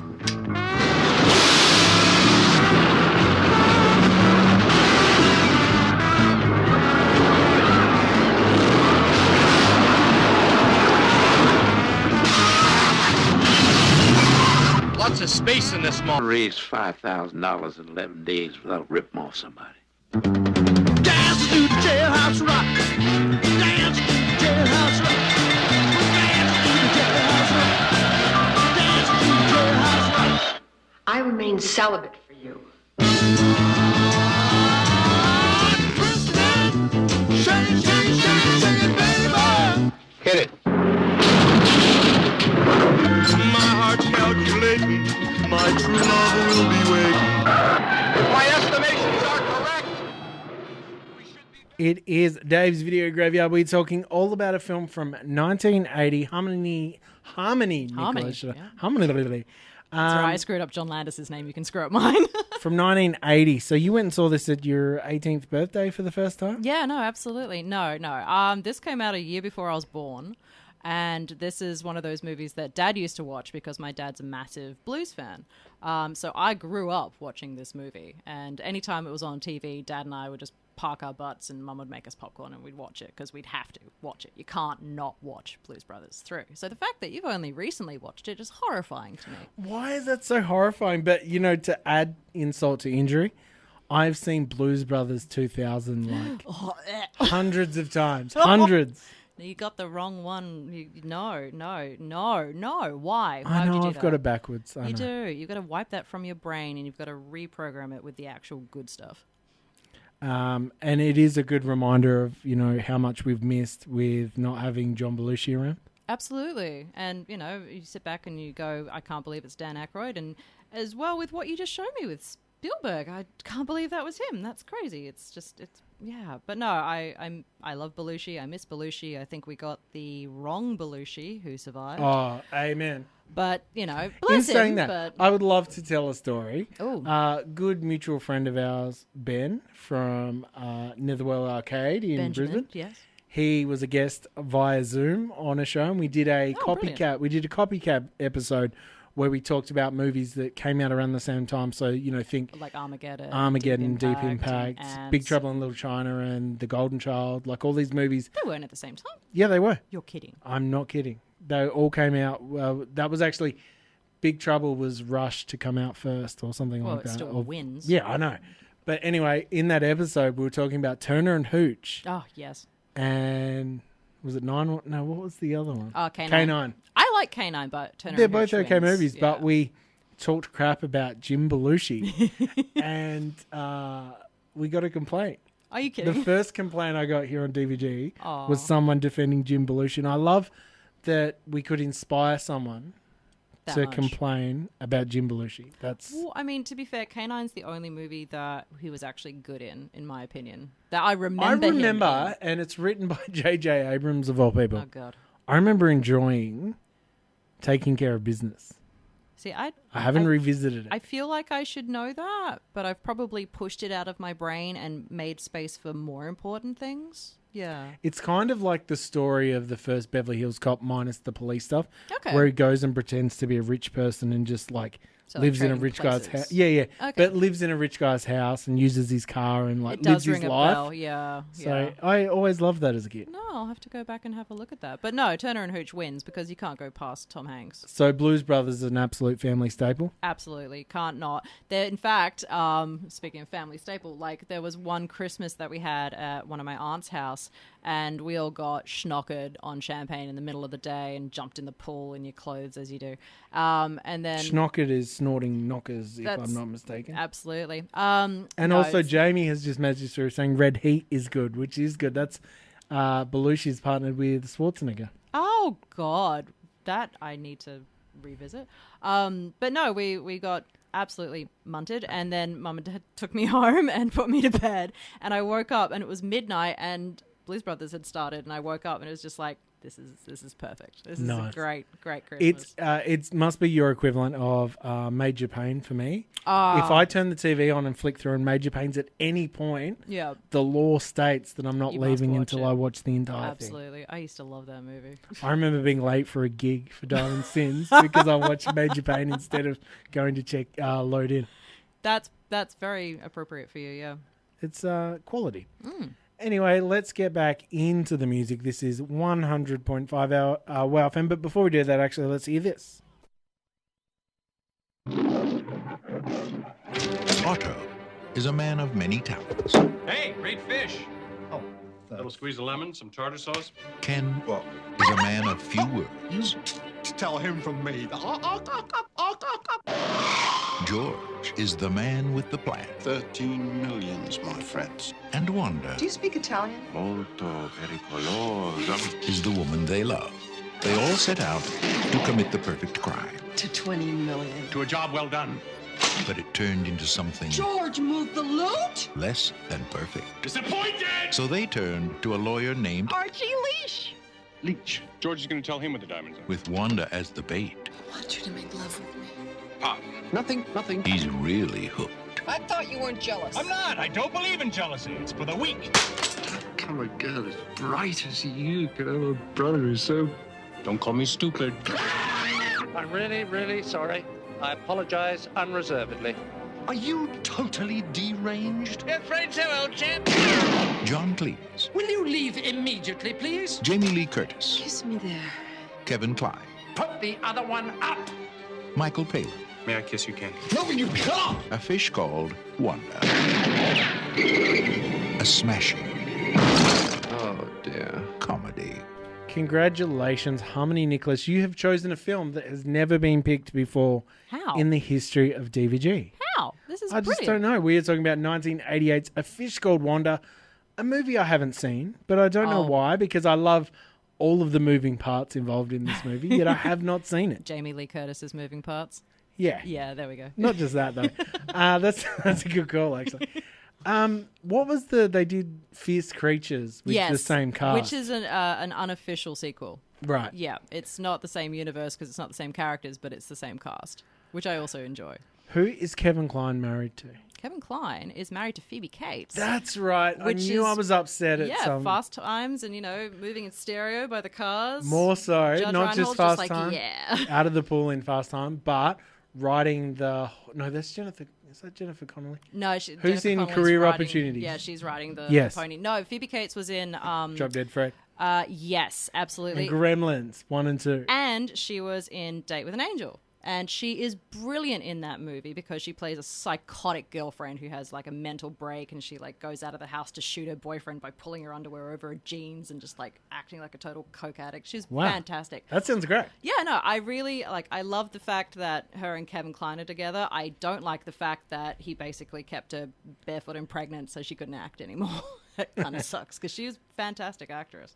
Lots of space in this mall. Raised $5,000 in 11 days without ripping off somebody. Dance to jailhouse rock. Dance to jailhouse rock. Dance to jailhouse rock. Dance to jailhouse rock. I remain celibate for you. Shake, shake, shake, shake it, baby. Hit it. My heart's calculating. My true love will be waiting. My estimations are correct. It is Dave's Video Graveyard. We're talking all about a film from 1980, Harmony. Nicholas. Yeah. Harmony. That's right. I screwed up John Landis' name. You can screw up mine. From 1980. So you went and saw this at your 18th birthday for the first time? Yeah, no, absolutely. No. This came out a year before I was born. And this is one of those movies that Dad used to watch because my dad's a massive blues fan. So I grew up watching this movie. And anytime it was on TV, Dad and I would just park our butts and Mum would make us popcorn and we'd watch it because we'd have to watch it. You can't not watch Blues Brothers through. So the fact that you've only recently watched it is horrifying to me. Why is that so horrifying? But, you know, to add insult to injury, I've seen Blues Brothers 2000 hundreds of times. Hundreds. You got the wrong one. No. Why? I know, would you do I've that? got it backwards. You do. You've got to wipe that from your brain and you've got to reprogram it with the actual good stuff. And it is a good reminder of, you know, how much we've missed with not having John Belushi around. Absolutely. And, you know, you sit back and you go, I can't believe it's Dan Aykroyd. And as well with what you just showed me with Spielberg, I can't believe that was him. That's crazy. Yeah. But no, I love Belushi. I miss Belushi. I think we got the wrong Belushi who survived. Oh, amen. But, you know, bless In saying him, that, but... I would love to tell a story. Oh. Good mutual friend of ours, Ben, from Netherwell Arcade in Benjamin, Brisbane. yes. He was a guest via Zoom on a show, and we did a copycat. Brilliant. We did a copycat episode where we talked about movies that came out around the same time. So, you know, think like Armageddon, Deep Impact, Big Trouble in Little China, and The Golden Child. Like all these movies. They weren't at the same time. Yeah, they were. You're kidding. I'm not kidding. They all came out. Well, that was actually Big Trouble was rushed to come out first, or something like that. Well, it still wins. Yeah, I know. But anyway, in that episode, we were talking about Turner and Hooch. Oh, yes. And was it 9? No, what was the other one? Oh, K9. K9. I like K9, but Turner They're and both Hooch okay wins. movies, Yeah. but we talked crap about Jim Belushi, and we got a complaint. Are you kidding? The first complaint I got here on DVD Aw. was someone defending Jim Belushi, and I love that we could inspire someone That to much. complain about Jim Belushi. That's Well, I mean, to be fair, K9's the only movie that he was actually good in my opinion. That I remember him in. and it's written by J.J. Abrams of all people. Oh, God. I remember enjoying Taking Care of Business. See, I haven't revisited it. I feel like I should know that, but I've probably pushed it out of my brain and made space for more important things. Yeah. It's kind of like the story of the first Beverly Hills Cop minus the police stuff. Okay. Where he goes and pretends to be a rich person and just like So, like, lives in a trading rich guy's places. house. Yeah. Okay. But lives in a rich guy's house and uses his car and like It does lives his ring a life. bell, yeah. So I always loved that as a kid. No, I'll have to go back and have a look at that. But no, Turner and Hooch wins because you can't go past Tom Hanks. So Blues Brothers is an absolute family staple. Absolutely, can't not. There, in fact, speaking of family staple, like there was one Christmas that we had at one of my aunt's house, and we all got schnockered on champagne in the middle of the day and jumped in the pool in your clothes as you do. And then Schnockered is snorting knockers, if That's- I'm not mistaken. Absolutely. And no, also, it's- Jamie has just messaged through saying Red Heat is good, which is good. That's Belushi's partnered with Schwarzenegger. Oh God, that I need to revisit. But no, we got absolutely munted, and then Mum and Dad took me home and put me to bed, and I woke up and it was midnight and Blues Brothers had started, and I woke up and it was just like this is perfect. This is Nice. a great Christmas. It must be your equivalent of Major Payne for me. Ah. If I turn the TV on and flick through and Major Payne's at any point, Yeah. the law states that I'm not You must leaving watch until it. I watch the entire thing. Absolutely. I used to love that movie. I remember being late for a gig for Diamond Sins because I watched Major Payne instead of going to check load in. That's very appropriate for you, yeah. It's quality. Anyway, let's get back into the music. This is 100.5 hour Wow FM. But before we do that, actually, let's hear this. Otto is a man of many talents. Hey, great fish. Oh, a little squeeze of lemon, some tartar sauce. Ken is a man of few words. Tell him from me. George is the man with the plan. 13 millions, my friends. And Wanda Do you speak Italian? Molto pericolosa. is the woman they love. They all set out to commit the perfect crime. To 20 million. To a job well done. But it turned into something George moved the loot? less than perfect. Disappointed! So they turned to a lawyer named Archie Leash. Leech. George is going to tell him what the diamonds are. with Wanda as the bait. I want you to make love with me. Pop. Nothing. He's really hooked. I thought you weren't jealous. I'm not. I don't believe in jealousy. It's for the weak. Come a girl as bright as you could have a brother who's so... Don't call me stupid. I'm really, really sorry. I apologize unreservedly. Are you totally deranged? You're afraid so, old chap. John Cleese, Will you leave immediately, please? Jamie Lee Curtis, Kiss me there. Kevin Kline, Put the other one up. Michael Palin, May I kiss you, Ken? No, you can't! a fish called Wanda, a smashing Oh, dear. comedy. Congratulations, Harmony Nicholas. You have chosen a film that has never been picked before How? in the history of DVG. How? This is I brilliant. just don't know. We are talking about 1988's A Fish Called Wanda, a movie I haven't seen, but I don't know why, because I love all of the moving parts involved in this movie, yet I have not seen it. Jamie Lee Curtis's moving parts. Yeah. Yeah, there we go. Not just that, though. That's a good call, actually. What was they did Fierce Creatures with the same cast. Which is an unofficial sequel. Right. Yeah, it's not the same universe because it's not the same characters, but it's the same cast, which I also enjoy. Who is Kevin Kline married to? Kevin Kline is married to Phoebe Cates. That's right. I knew I was upset at some... Fast Times and, moving in stereo by the cars. More so, Judge not Reinhold just Fast like, Time. Yeah. Out of the pool in Fast Time, but writing the... No, that's Jennifer... Is that Jennifer Connelly? No, Who's Jennifer in Connelly's Career writing- Opportunities? Yeah, she's writing the pony. No, Phoebe Cates was in... Drop Dead Fred. Yes, absolutely. And Gremlins 1 and 2. And she was in Date with an Angel. And she is brilliant in that movie because she plays a psychotic girlfriend who has like a mental break, and she like goes out of the house to shoot her boyfriend by pulling her underwear over her jeans and just like acting like a total coke addict. She's fantastic. That sounds great. Yeah, no, I really I love the fact that her and Kevin Kline are together. I don't like the fact that he basically kept her barefoot and pregnant so she couldn't act anymore. It kind of sucks because she's a fantastic actress.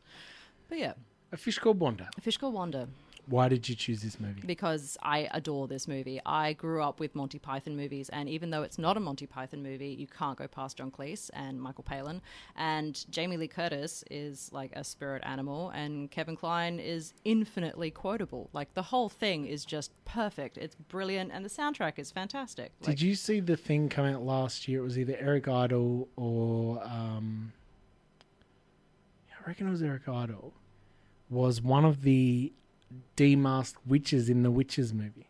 But yeah. A Fish Called Wanda. A Fish Called Wanda. Why did you choose this movie? Because I adore this movie. I grew up with Monty Python movies, and even though it's not a Monty Python movie, you can't go past John Cleese and Michael Palin. And Jamie Lee Curtis is like a spirit animal, and Kevin Kline is infinitely quotable. Like, the whole thing is just perfect. It's brilliant, and the soundtrack is fantastic. Did you see the thing come out last year? It was either Eric Idle or... I reckon it was Eric Idle. Was one of the demasked witches in the Witches movie.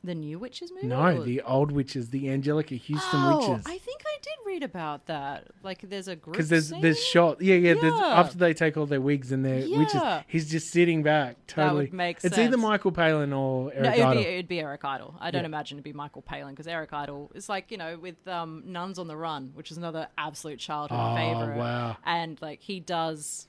The new Witches movie? No, the old Witches, the Angelica Houston Witches. I think I did read about that. Like, there's a group Because there's scene? shot, there's, after they take all their wigs and their witches, he's just sitting back. Totally, That would make it's sense. either Michael Palin or Eric No, Idle. it'd be Eric Idle. I don't imagine it'd be Michael Palin because Eric Idle is like, with Nuns on the Run, which is another absolute childhood favorite. Wow. And like he does,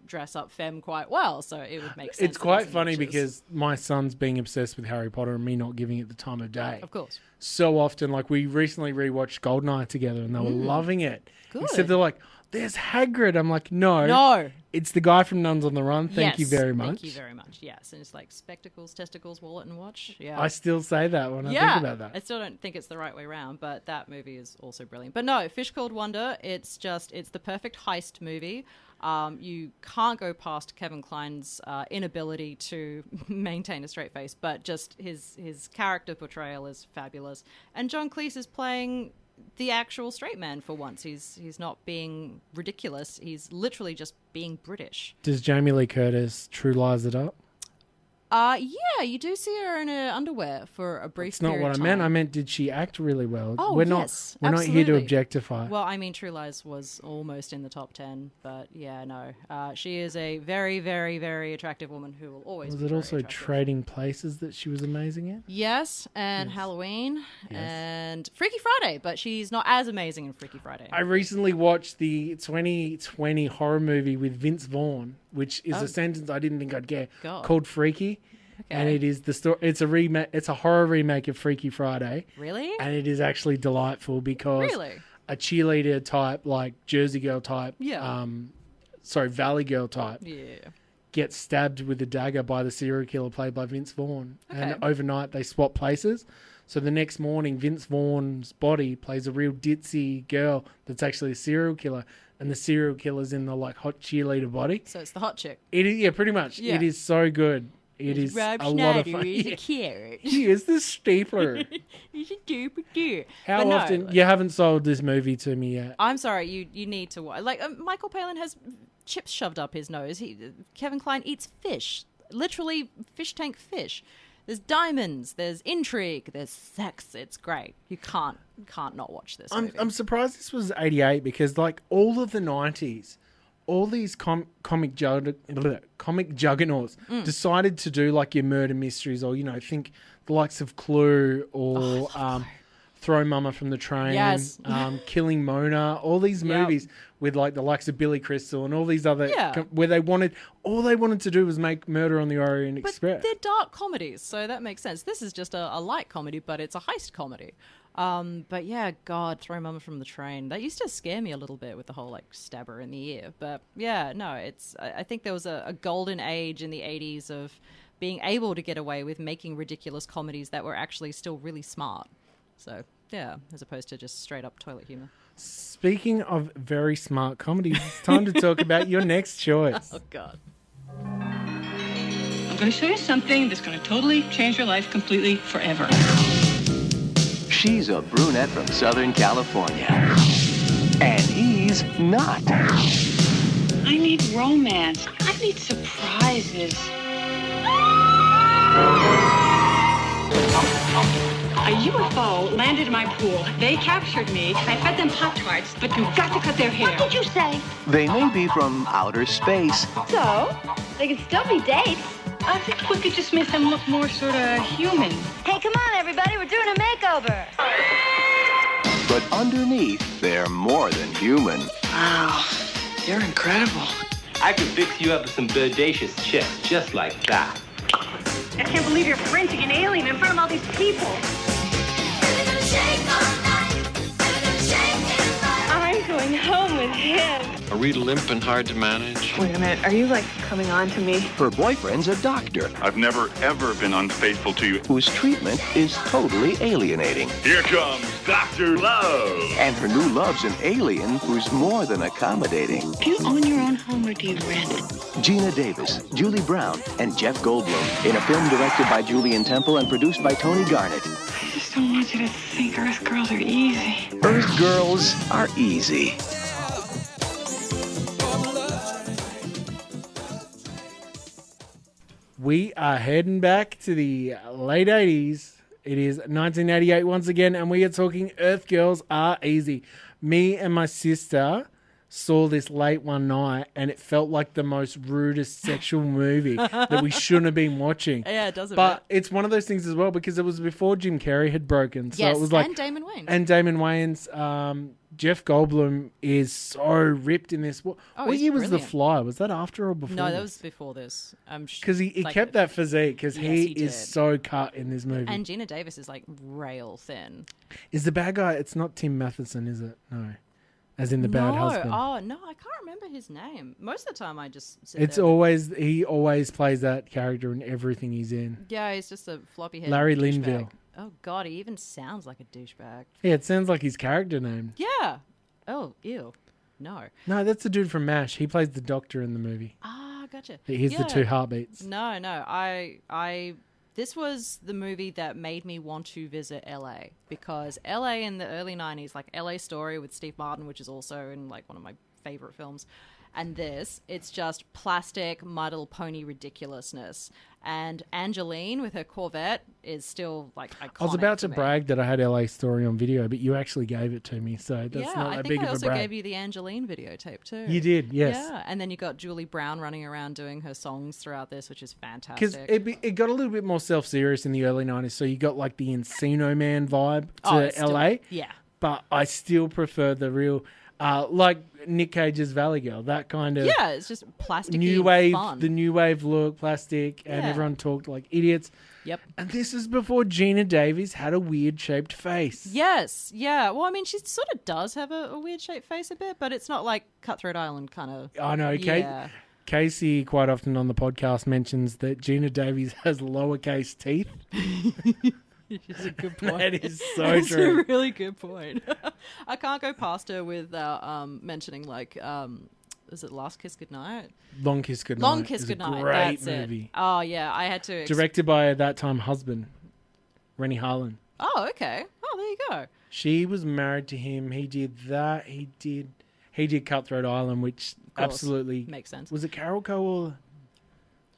dress up femme quite well, so it would make sense. It's quite funny because my son's being obsessed with Harry Potter and me not giving it the time of day. Of course. So often, like we recently rewatched Goldeneye together and they were loving it. Good. Except they're like, there's Hagrid. I'm like, no. No. It's the guy from Nuns on the Run. Thank you very much. Thank you very much. Yes. And it's like spectacles, testicles, wallet, and watch. Yeah. I still say that when I think about that. I still don't think it's the right way around, but that movie is also brilliant. But no, Fish Called Wanda, it's the perfect heist movie. You can't go past Kevin Kline's inability to maintain a straight face, but just his character portrayal is fabulous. And John Cleese is playing the actual straight man for once. He's not being ridiculous. He's literally just being British. Does Jamie Lee Curtis True Lies it up? Yeah, you do see her in her underwear for a brief That's not period what of I time. meant. I meant, did she act really well? Oh, we're yes, not here to absolutely. objectify. Well, I mean, True Lies was almost in the top 10, but yeah, no. She is a very, very, very attractive woman who will always Was be it very also attractive. Trading Places that she was amazing in? Yes, and Halloween, and Freaky Friday, but she's not as amazing in Freaky Friday. I recently watched the 2020 horror movie with Vince Vaughn, which is a sentence I didn't think I'd get, called Freaky. Okay. And it is the story. It's a remake. It's a horror remake of Freaky Friday. Really? And it is actually delightful because a cheerleader type, like Jersey Girl type, Valley Girl type, gets stabbed with a dagger by the serial killer played by Vince Vaughn. Okay. And overnight they swap places. So the next morning, Vince Vaughn's body plays a real ditzy girl that's actually a serial killer, and the serial killer's in the like hot cheerleader body. So it's the hot chick. It is, pretty much. Yeah. It is so good. It is Rob a lot of Schneider fun. is a carrot. He is the stapler. He's a duper dude. How But no, often? You haven't sold this movie to me yet. I'm sorry, you need to watch. Like Michael Palin has chips shoved up his nose. Kevin Kline eats fish, literally fish tank fish. There's diamonds, there's intrigue, there's sex. It's great. You can't not watch this movie. I'm surprised this was 88 because like all of the 90s, all these comic juggernauts decided to do like your murder mysteries, or think the likes of Clue or Throw Mama from the Train, Yes. Killing Mona, all these movies with like the likes of Billy Crystal and all these other where all they wanted to do was make Murder on the Orient Express. They're dark comedies, so that makes sense. This is just a light comedy, but it's a heist comedy. But yeah, God, Throw Mama from the Train. That used to scare me a little bit with the whole like stabber in the ear. But yeah, no, I think there was a golden age in the 80s of being able to get away with making ridiculous comedies that were actually still really smart. So yeah, as opposed to just straight up toilet humor. Speaking of very smart comedies, it's time to talk about your next choice. Oh God. I'm going to show you something that's going to totally change your life completely forever. She's a brunette from Southern California. And he's not. I need romance. I need surprises. A UFO landed in my pool. They captured me. I fed them Pop-Tarts, but you've got to cut their hair. What did you say? They may be from outer space, So, they could still be dates. I think we could just make them look more sort of human. Hey, come on, everybody. We're doing a makeover. but underneath, they're more than human. Wow, you're incredible. I could fix you up with some bodacious chicks just like that. I can't believe you're printing an alien in front of all these people. I'm going home with him. Are we limp and hard to manage? Wait a minute, are you like coming on to me? Her boyfriend's a doctor. I've never, ever been unfaithful to you. Whose treatment is totally alienating. Here comes Dr. Love. And her new love's an alien who's more than accommodating. Do you own your own home or do you rent? Gina Davis, Julie Brown, and Jeff Goldblum in a film directed by Julian Temple and produced by Tony Garnett. I just don't want you to think Earth girls are easy. Earth girls are easy. We are heading back to the late 80s. It is 1988 once again, and we are talking Earth Girls Are Easy. Me and my sister saw this late one night, and it felt like the most rudest sexual movie that we shouldn't have been watching. Yeah, it does a But bit. it's one of those things as well, because it was before Jim Carrey had broken. So Yes, it was like, and Damon Wayans. And Damon Wayans. Jeff Goldblum is so ripped in this. What he's year was brilliant. The Fly? Was that after or before? No, that was before this. Because he kept that physique, because Yes, he he is did. so cut in this movie. And Gina Davis is like rail thin. Is the bad guy? It's not Tim Matheson, is it? No, as in the bad husband. Oh no, I can't remember his name. Most of the time, I just sit It's there. he always plays that character in everything he's in. Yeah, he's just a floppy head. Larry douchebag. Linville. Oh God, he even sounds like a douchebag. Yeah, it sounds like his character name. Yeah. Oh, ew. No. No, that's the dude from MASH. He plays the doctor in the movie. Ah, gotcha. Here's the two heartbeats. No. This was the movie that made me want to visit LA, because LA in the early 90s, like LA Story with Steve Martin, which is also in like one of my favorite films, and it's just plastic My Little Pony ridiculousness. And Angeline with her Corvette is still like iconic. I was about to me. brag that I had LA Story on video, but you actually gave it to me, so that's not that big of a brag. I also gave you the Angeline videotape too. You did, yes. Yeah, and then you got Julie Brown running around doing her songs throughout this, which is fantastic. Because it got a little bit more self-serious in the early 90s, so you got like the Encino Man vibe to LA. Yeah. But I still prefer the real, like Nick Cage's Valley Girl, that kind of... Yeah, it's just plastic new wave, fun. the new wave look, plastic, and everyone talked like idiots. Yep. And this is before Gina Davies had a weird-shaped face. Yes, yeah. Well, I mean, she sort of does have a weird-shaped face a bit, but it's not like Cutthroat Island kind of... I know, yeah. Casey quite often on the podcast mentions that Gina Davies has lowercase teeth. Which is a good point. That is so That's true. a really good point. I can't go past her without mentioning, like, is it Last Kiss Goodnight? Long Kiss Goodnight. Long Kiss is Goodnight. A great That's movie. it. Oh, yeah. I had to... Directed by at that time husband, Rennie Harlan. Oh, okay. Oh, there you go. She was married to him. He did that. He did Cutthroat Island, which absolutely makes sense. Was it Carolco or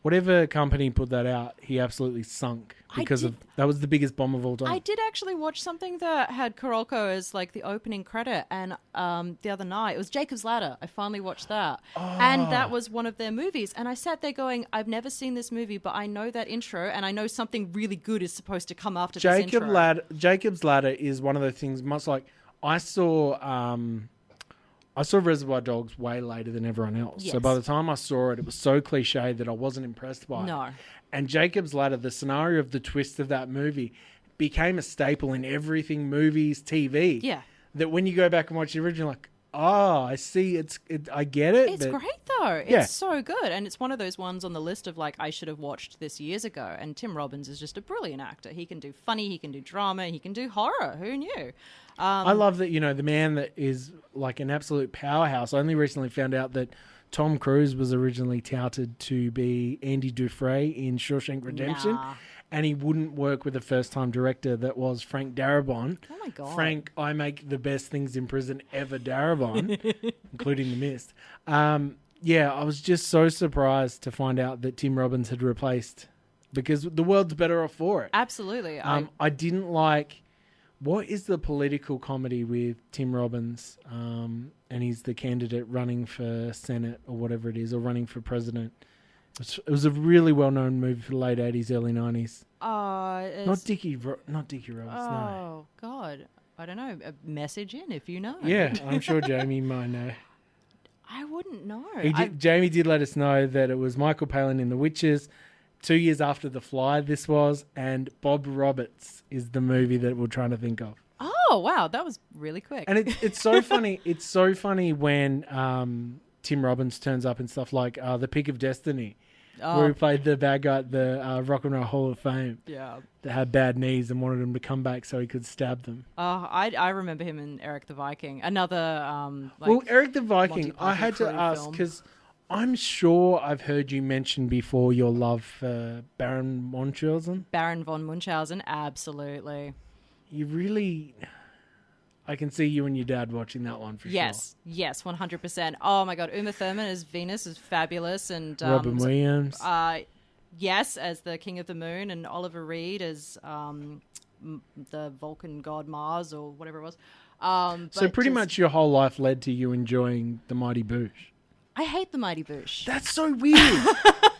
whatever company put that out? He absolutely sunk because that was the biggest bomb of all time. I did actually watch something that had Karolko as like the opening credit, and the other night it was Jacob's Ladder. I finally watched that, and that was one of their movies. And I sat there going, I've never seen this movie, but I know that intro, and I know something really good is supposed to come after this intro. Jacob's Ladder is one of those things, much like I saw Reservoir Dogs way later than everyone else. Yes. So by the time I saw it, it was so cliche that I wasn't impressed by it. No. And Jacob's Ladder, the scenario of the twist of that movie, became a staple in everything, movies, TV. Yeah. That when you go back and watch the original, like, I see, I get it. It's great though. Yeah. It's so good, and it's one of those ones on the list of like I should have watched this years ago. And Tim Robbins is just a brilliant actor. He can do funny, he can do drama, he can do horror. Who knew? I love that, the man that is like an absolute powerhouse. I only recently found out that Tom Cruise was originally touted to be Andy Dufresne in Shawshank Redemption. Nah. And he wouldn't work with a first-time director that was Frank Darabont. Oh, my God. Frank, I make the best things in prison ever, Darabont, including The Mist. Yeah, I was just so surprised to find out that Tim Robbins had replaced, because the world's better off for it. Absolutely. I didn't like... What is the political comedy with Tim Robbins, and he's the candidate running for Senate or whatever it is, or running for president? It was a really well-known movie for the late 80s, early 90s. Not Dickie Roberts, no. Oh, God. I don't know. A message in if you know. Yeah, I'm sure Jamie might know. I wouldn't know. Jamie did let us know that it was Michael Palin in The Witches, 2 years after The Fly this was, and Bob Roberts is the movie that we're trying to think of. Oh, wow. That was really quick. And it's so funny. It's so funny when Tim Robbins turns up in stuff like The Pick of Destiny, where he played the bad guy at the Rock and Roll Hall of Fame. Yeah. That had bad knees and wanted him to come back so he could stab them. I remember him in Eric the Viking. Another Eric the Viking, I had to ask because I'm sure I've heard you mention before your love for Baron Munchausen. Baron von Munchausen, absolutely. You really... I can see you and your dad watching that one for sure. Yes, 100%. Oh my God, Uma Thurman as Venus is fabulous, and Robin Williams. Yes, as the King of the Moon, and Oliver Reed as the Vulcan god Mars or whatever it was. So pretty much your whole life led to you enjoying The Mighty Boosh. I hate The Mighty Boosh. That's so weird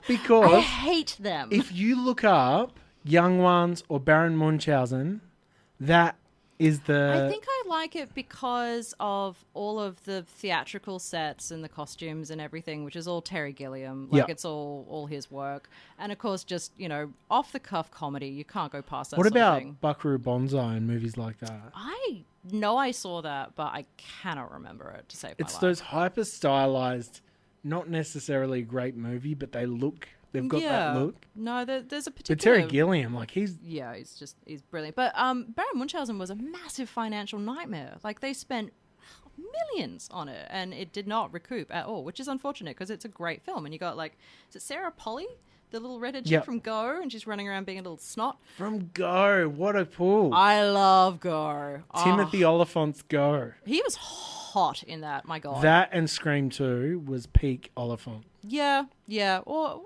because I hate them. If you look up Young Ones or Baron Munchausen, that is the... I think I like it because of all of the theatrical sets and the costumes and everything, which is all Terry Gilliam. Like, it's all his work. And, of course, just, off-the-cuff comedy. You can't go past that What sort about of thing. Buckaroo Banzai and movies like that? I know I saw that, but I cannot remember it to save my life. It's those hyper-stylized, not necessarily a great movie, but they look... They've got that look. No, there's a particular... But Terry Gilliam, he's... Yeah, he's brilliant. But Baron Munchausen was a massive financial nightmare. Like, they spent millions on it, and it did not recoup at all, which is unfortunate because it's a great film. And you got like, is it Sarah Polly, the little redhead chick from Go, and she's running around being a little snot. From Go, what a pull! I love Go. Timothy Oliphant's Go. He was hot in that. My God. That and Scream 2 was peak Oliphant. Yeah. Or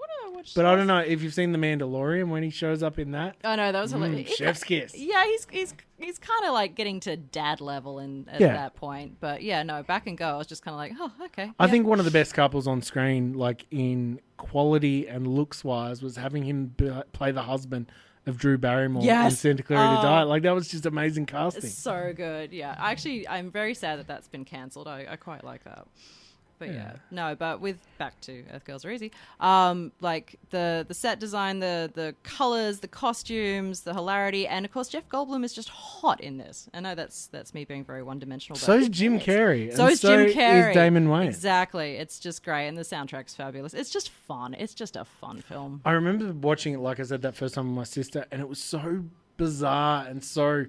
but I don't know if you've seen The Mandalorian when he shows up in that. I know that was hilarious. Chef's kiss. Yeah, he's kind of like getting to dad level at that point. But yeah, no, back and Go, I was just kind of like, oh, okay. I think one of the best couples on screen, like in quality and looks wise, was having him play the husband of Drew Barrymore in Santa Clarita Diet. Like that was just amazing casting. It's so good. Yeah, I'm very sad that that's been cancelled. I quite like that. But but with back to Earth Girls Are Easy, like the set design, the colors, the costumes, the hilarity, and of course Jeff Goldblum is just hot in this. I know that's me being very one-dimensional. So is Jim Carrey. So is Jim Carrey. Is Damon Wayans. Exactly. It's just great, and the soundtrack's fabulous. It's just fun. It's just a fun film. I remember watching it, like I said, that first time with my sister, and it was so bizarre and so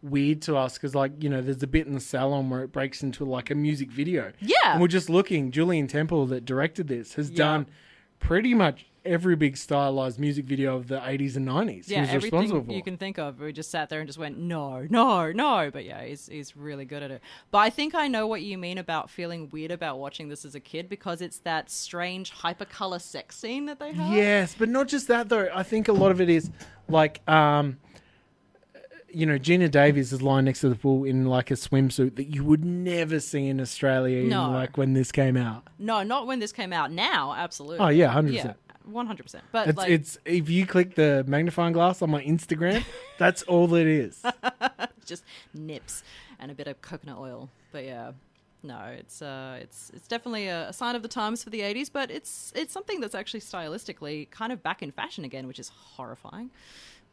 weird to us because, like, you know, there's a bit in the salon where it breaks into like a music video. Yeah. And we're just looking. Julian Temple, that directed this, has done pretty much every big stylized music video of the 80s and 90s. Yeah, he was everything responsible for. You can think of. We just sat there and just went, no. But yeah, he's really good at it. But I think I know what you mean about feeling weird about watching this as a kid because it's that strange hypercolor sex scene that they have. Yes, but not just that though. I think a lot of it is like, you know, Gina Davies is lying next to the pool in like a swimsuit that you would never see in Australia in like when this came out. No, not when this came out. Now, absolutely. Oh yeah, 100%. Yeah, 100%. But it's if you click the magnifying glass on my Instagram, that's all it is. Just nips and a bit of coconut oil. But yeah. No, it's definitely a sign of the times for the 80s, but it's something that's actually stylistically kind of back in fashion again, which is horrifying,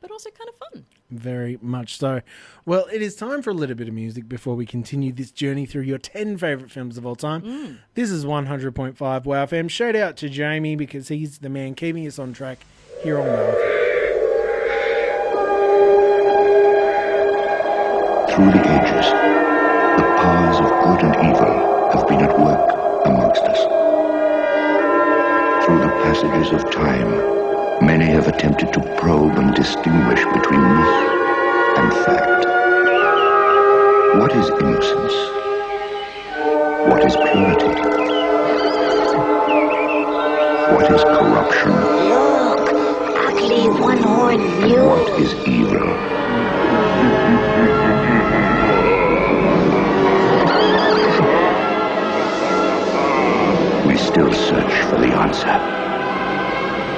but also kind of fun. Very much so. Well, it is time for a little bit of music before we continue this journey through your 10 favourite films of all time. This is 100.5 Wow FM. Shout out to Jamie because he's the man keeping us on track here on Wow. Through the ages, the powers of good and evil have been at work amongst us. Through the passages of time, many have attempted to probe and distinguish between myth and fact. What is innocence? What is purity? What is corruption? Look, ugly one-horned mule. What is evil? We still search for the answer.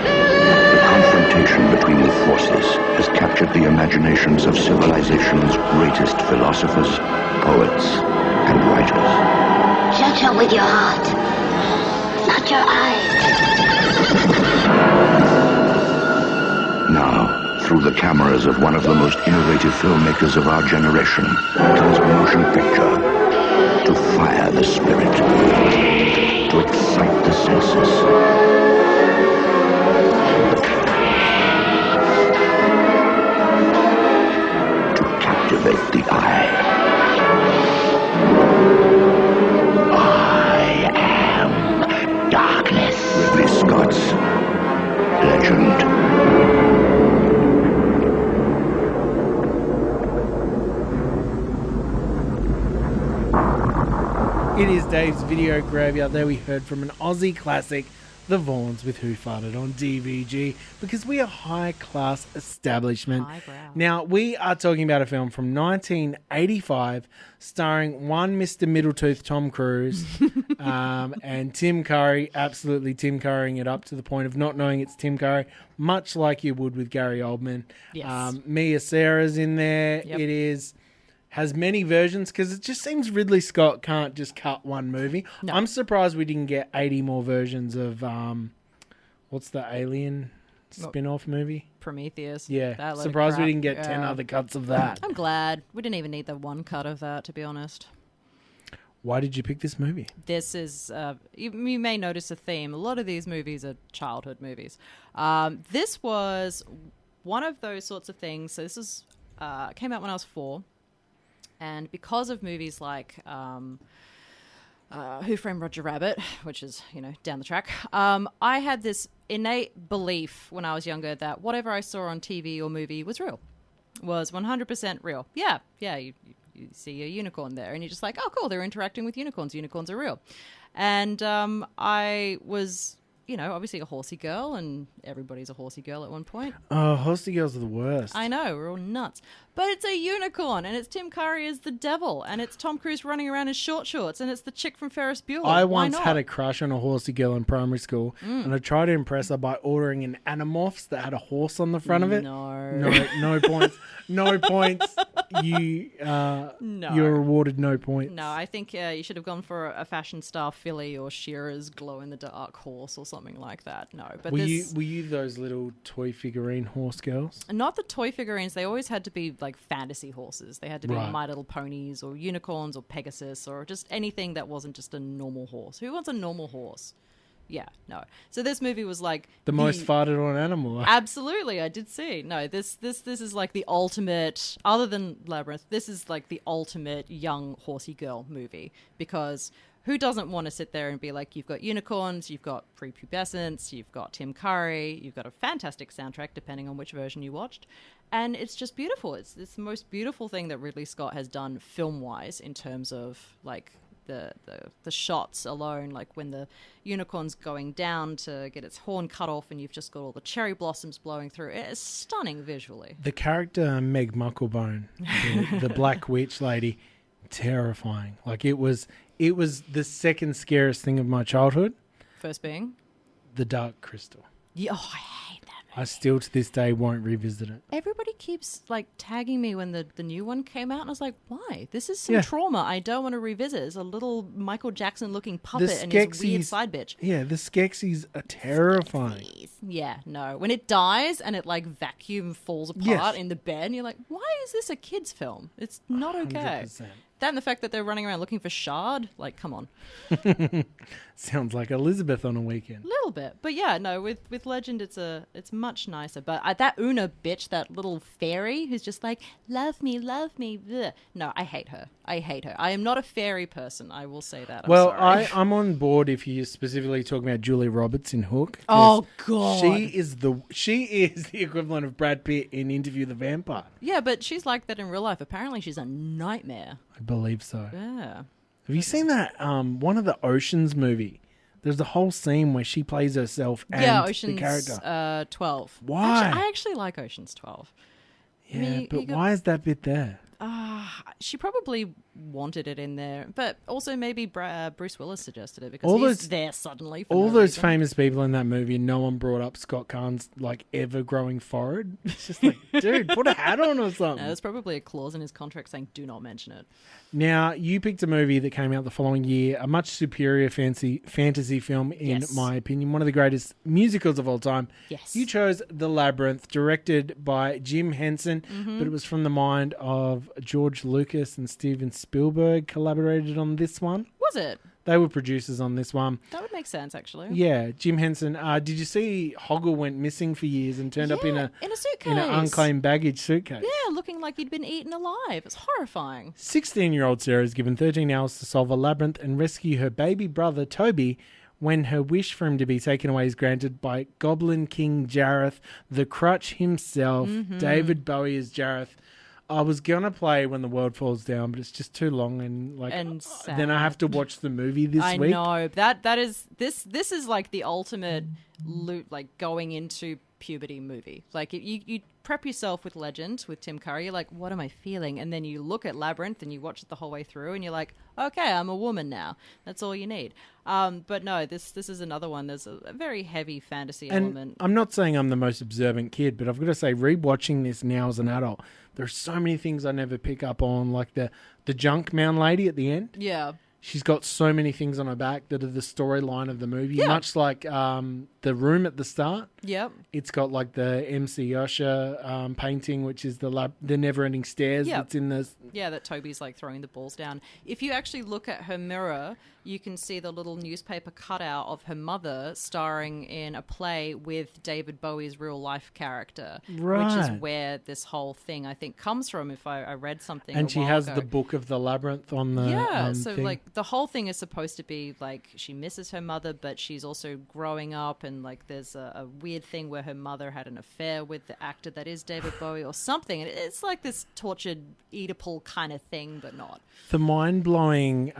The confrontation between the forces has captured the imaginations of civilization's greatest philosophers, poets, and writers. Judge her with your heart, not your eyes. Now, through the cameras of one of the most innovative filmmakers of our generation, comes a motion picture to fire the spirit, to excite the senses, to captivate the eye. I am darkness. Ridley Scott's Legend. It is Dave's Video Graveyard. There we heard from an Aussie classic, The Vaughns with Who Farted on DVG, because we are a high-class establishment. Highbrow. Now, we are talking about a film from 1985 starring one Mr. Middletooth Tom Cruise and Tim Curry, absolutely Tim Currying it up to the point of not knowing it's Tim Curry, much like you would with Gary Oldman. Yes. Mia Sarah's in there. Yep. It has many versions because it just seems Ridley Scott can't just cut one movie. No. I'm surprised we didn't get 80 more versions of what's the Alien spin-off movie? Prometheus. Yeah, That load of surprised we crap. didn't get 10 other cuts of that. I'm glad. We didn't even need the one cut of that, to be honest. Why did you pick this movie? This is, you may notice a theme. A lot of these movies are childhood movies. This was one of those sorts of things. So this is came out when I was 4. And because of movies like Who Framed Roger Rabbit, which is, down the track. I had this innate belief when I was younger that whatever I saw on TV or movie was real, was 100% real. Yeah, you see a unicorn there, and you're just like, oh, cool, they're interacting with unicorns. Unicorns are real. And I was, obviously a horsey girl, and everybody's a horsey girl at one point. Oh, horsey girls are the worst. I know, we're all nuts. But it's a unicorn, and it's Tim Curry as the devil, and it's Tom Cruise running around in short shorts, and it's the chick from Ferris Bueller. I once had a crush on a horsey girl in primary school, and I tried to impress her by ordering an Animorphs that had a horse on the front of it. No points. No points. You're awarded no points. No, I think you should have gone for a Fashion Star filly or Shearer's glow-in-the-dark horse or something like that. No, but were you those little toy figurine horse girls? Not the toy figurines. They always had to be like fantasy horses. They had to be Right. My Little Ponies or unicorns or Pegasus or just anything that wasn't just a normal horse. Who wants a normal horse? Yeah, no. So this movie was like The most farted on animal. Absolutely, I did see. No, this is like the ultimate, other than Labyrinth, this is like the ultimate young horsey girl movie, because who doesn't want to sit there and be like, you've got unicorns, you've got prepubescence, you've got Tim Curry, you've got a fantastic soundtrack depending on which version you watched, and it's just beautiful. It's the most beautiful thing that Ridley Scott has done film-wise in terms of like the shots alone, like when the unicorn's going down to get its horn cut off and you've just got all the cherry blossoms blowing through. It's stunning visually. The character Meg Mucklebone, the Black Witch lady, terrifying. Like it was the second scariest thing of my childhood. First being? The Dark Crystal. Yeah, I hate that movie. I still to this day won't revisit it. Everybody keeps like tagging me when the new one came out, and I was like, why? This is some trauma I don't want to revisit. It's a little Michael Jackson looking puppet and his weird side bitch. Yeah, the Skeksis are terrifying. Yeah, no. When it dies and it like vacuum falls apart in the bed, and you're like, why is this a kid's film? It's not okay. 100%. That and the fact that they're running around looking for Shard, like, come on. Sounds like Elizabeth on a weekend. A little bit. But yeah, no, with Legend, it's much nicer. But that Una bitch, that little fairy who's just like, love me. Bleh. No, I hate her. I am not a fairy person. I will say that. I'm sorry. I'm on board if you're specifically talking about Julia Roberts in Hook. Oh, God. She is the equivalent of Brad Pitt in Interview the Vampire. Yeah, but she's like that in real life. Apparently she's a nightmare. I believe so. Yeah. Have you seen that one of the Oceans movie? There's a whole scene where she plays herself and Ocean's, the character. 12. Why? I actually like Ocean's 12. Yeah, but why is that bit there? She probably wanted it in there, but also maybe Bruce Willis suggested it because he's there suddenly. For all no those reason. famous people in that movie, and no one brought up Scott Caan's like ever growing forehead. It's just like, dude, put a hat on or something. No, there's probably a clause in his contract saying do not mention it. Now, you picked a movie that came out the following year, a much superior fantasy film, in my opinion, one of the greatest musicals of all time. Yes. You chose The Labyrinth, directed by Jim Henson, Mm-hmm. but it was from the mind of George Lucas and Steven Spielberg collaborated on this one. Was it? They were producers on this one. That would make sense, actually. Yeah, Jim Henson. Did you see Hoggle went missing for years and turned up in a suitcase, in an unclaimed baggage suitcase? Yeah, looking like he'd been eaten alive. It's horrifying. 16-year-old Sarah is given 13 hours to solve a labyrinth and rescue her baby brother Toby when her wish for him to be taken away is granted by Goblin King Jareth, the Crutch himself, David Bowie as Jareth. I was gonna play When the World Falls Down, but it's just too long and then I have to watch the movie this week. I know that is this is like the ultimate like going into puberty movie. Like you prep yourself with Legend with Tim Curry. You're like, what am I feeling? And then you look at Labyrinth and you watch it the whole way through, and you're like, okay, I'm a woman now. That's all you need. But no, this is another one. There's a very heavy fantasy element. I'm not saying I'm the most observant kid, but I've got to say, rewatching this now as an adult, there's so many things I never pick up on, like the junk mound lady at the end. Yeah. She's got so many things on her back that are the storyline of the movie, much like the room at the start. Yep. It's got like the MC Usher painting, which is the never-ending stairs that's in the... Yeah, that Toby's like throwing the balls down. If you actually look at her mirror, you can see the little newspaper cutout of her mother starring in a play with David Bowie's real-life character, which is where this whole thing, I think, comes from, if I read something And a she while has ago. the book of the Labyrinth on the so thing. like the whole thing is supposed to be like she misses her mother, but she's also growing up, and like there's a weird thing where her mother had an affair with the actor that is David Bowie or something. And it's like this tortured Oedipal kind of thing, but not. The mind-blowing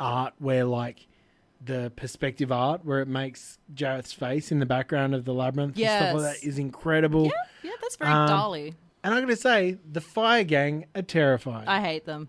art where like the perspective art where it makes Jareth's face in the background of the Labyrinth and stuff like that is incredible. Yeah, that's very Dali. And I'm going to say, the Fire Gang are terrifying. I hate them.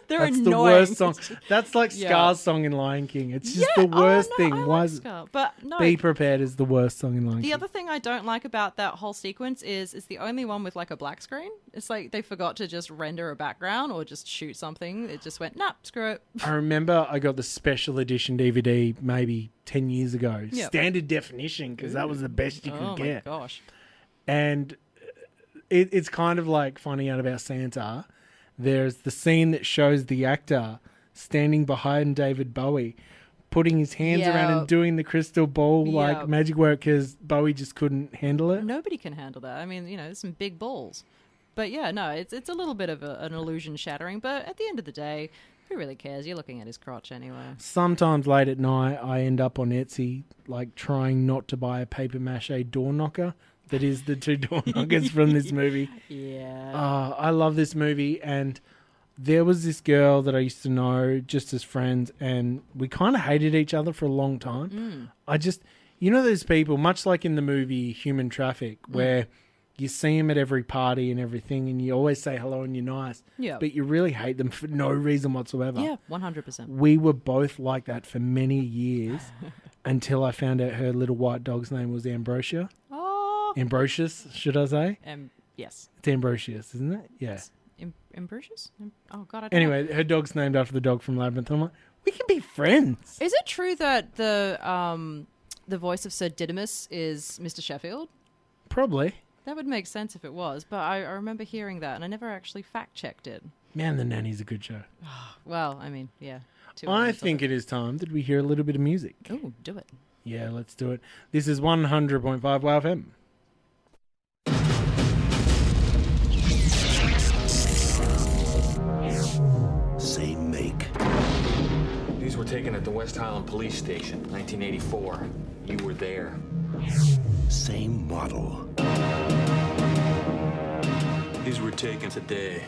They're That's annoying. the worst song. That's like Scar's song in Lion King. It's just the worst thing. I like Scar. But no, Be Prepared is the worst song in Lion King. The other thing I don't like about that whole sequence is it's the only one with like a black screen. It's like they forgot to just render a background or just shoot something. It just went, nah, screw it. I remember I got the special edition DVD maybe 10 years ago. Standard definition, because that was the best you could get. Oh my gosh. And it's kind of like finding out about Santa. There's the scene that shows the actor standing behind David Bowie, putting his hands around and doing the crystal ball like magic work because Bowie just couldn't handle it. Nobody can handle that. I mean, there's some big balls. But yeah, no, it's a little bit of an illusion shattering. But at the end of the day, who really cares? You're looking at his crotch anyway. Sometimes late at night, I end up on Etsy like trying not to buy a paper mache door knocker. That is the two door knockers from this movie. Yeah. I love this movie. And there was this girl that I used to know just as friends, and we kind of hated each other for a long time. I just, those people, much like in the movie Human Traffic, where you see them at every party and everything, and you always say hello and you're nice, but you really hate them for no reason whatsoever. Yeah, 100%. We were both like that for many years until I found out her little white dog's name was Ambrosia. Ambrosius, should I say? Yes. It's Ambrosius, isn't it? Yeah. Ambrosius? Oh, God, I don't Anyway, know. her dog's named after the dog from Labyrinth. I'm like, we can be friends. Is it true that the voice of Sir Didymus is Mr. Sheffield? Probably. That would make sense if it was, but I remember hearing that, and I never actually fact-checked it. Man, The Nanny's a good show. Well, I mean, yeah. I think it is time that we hear a little bit of music. Oh, do it. Yeah, let's do it. This is 100.5 WOW FM. Same make. These were taken at the West Highland Police Station, 1984. You were there. Same model. These were taken today.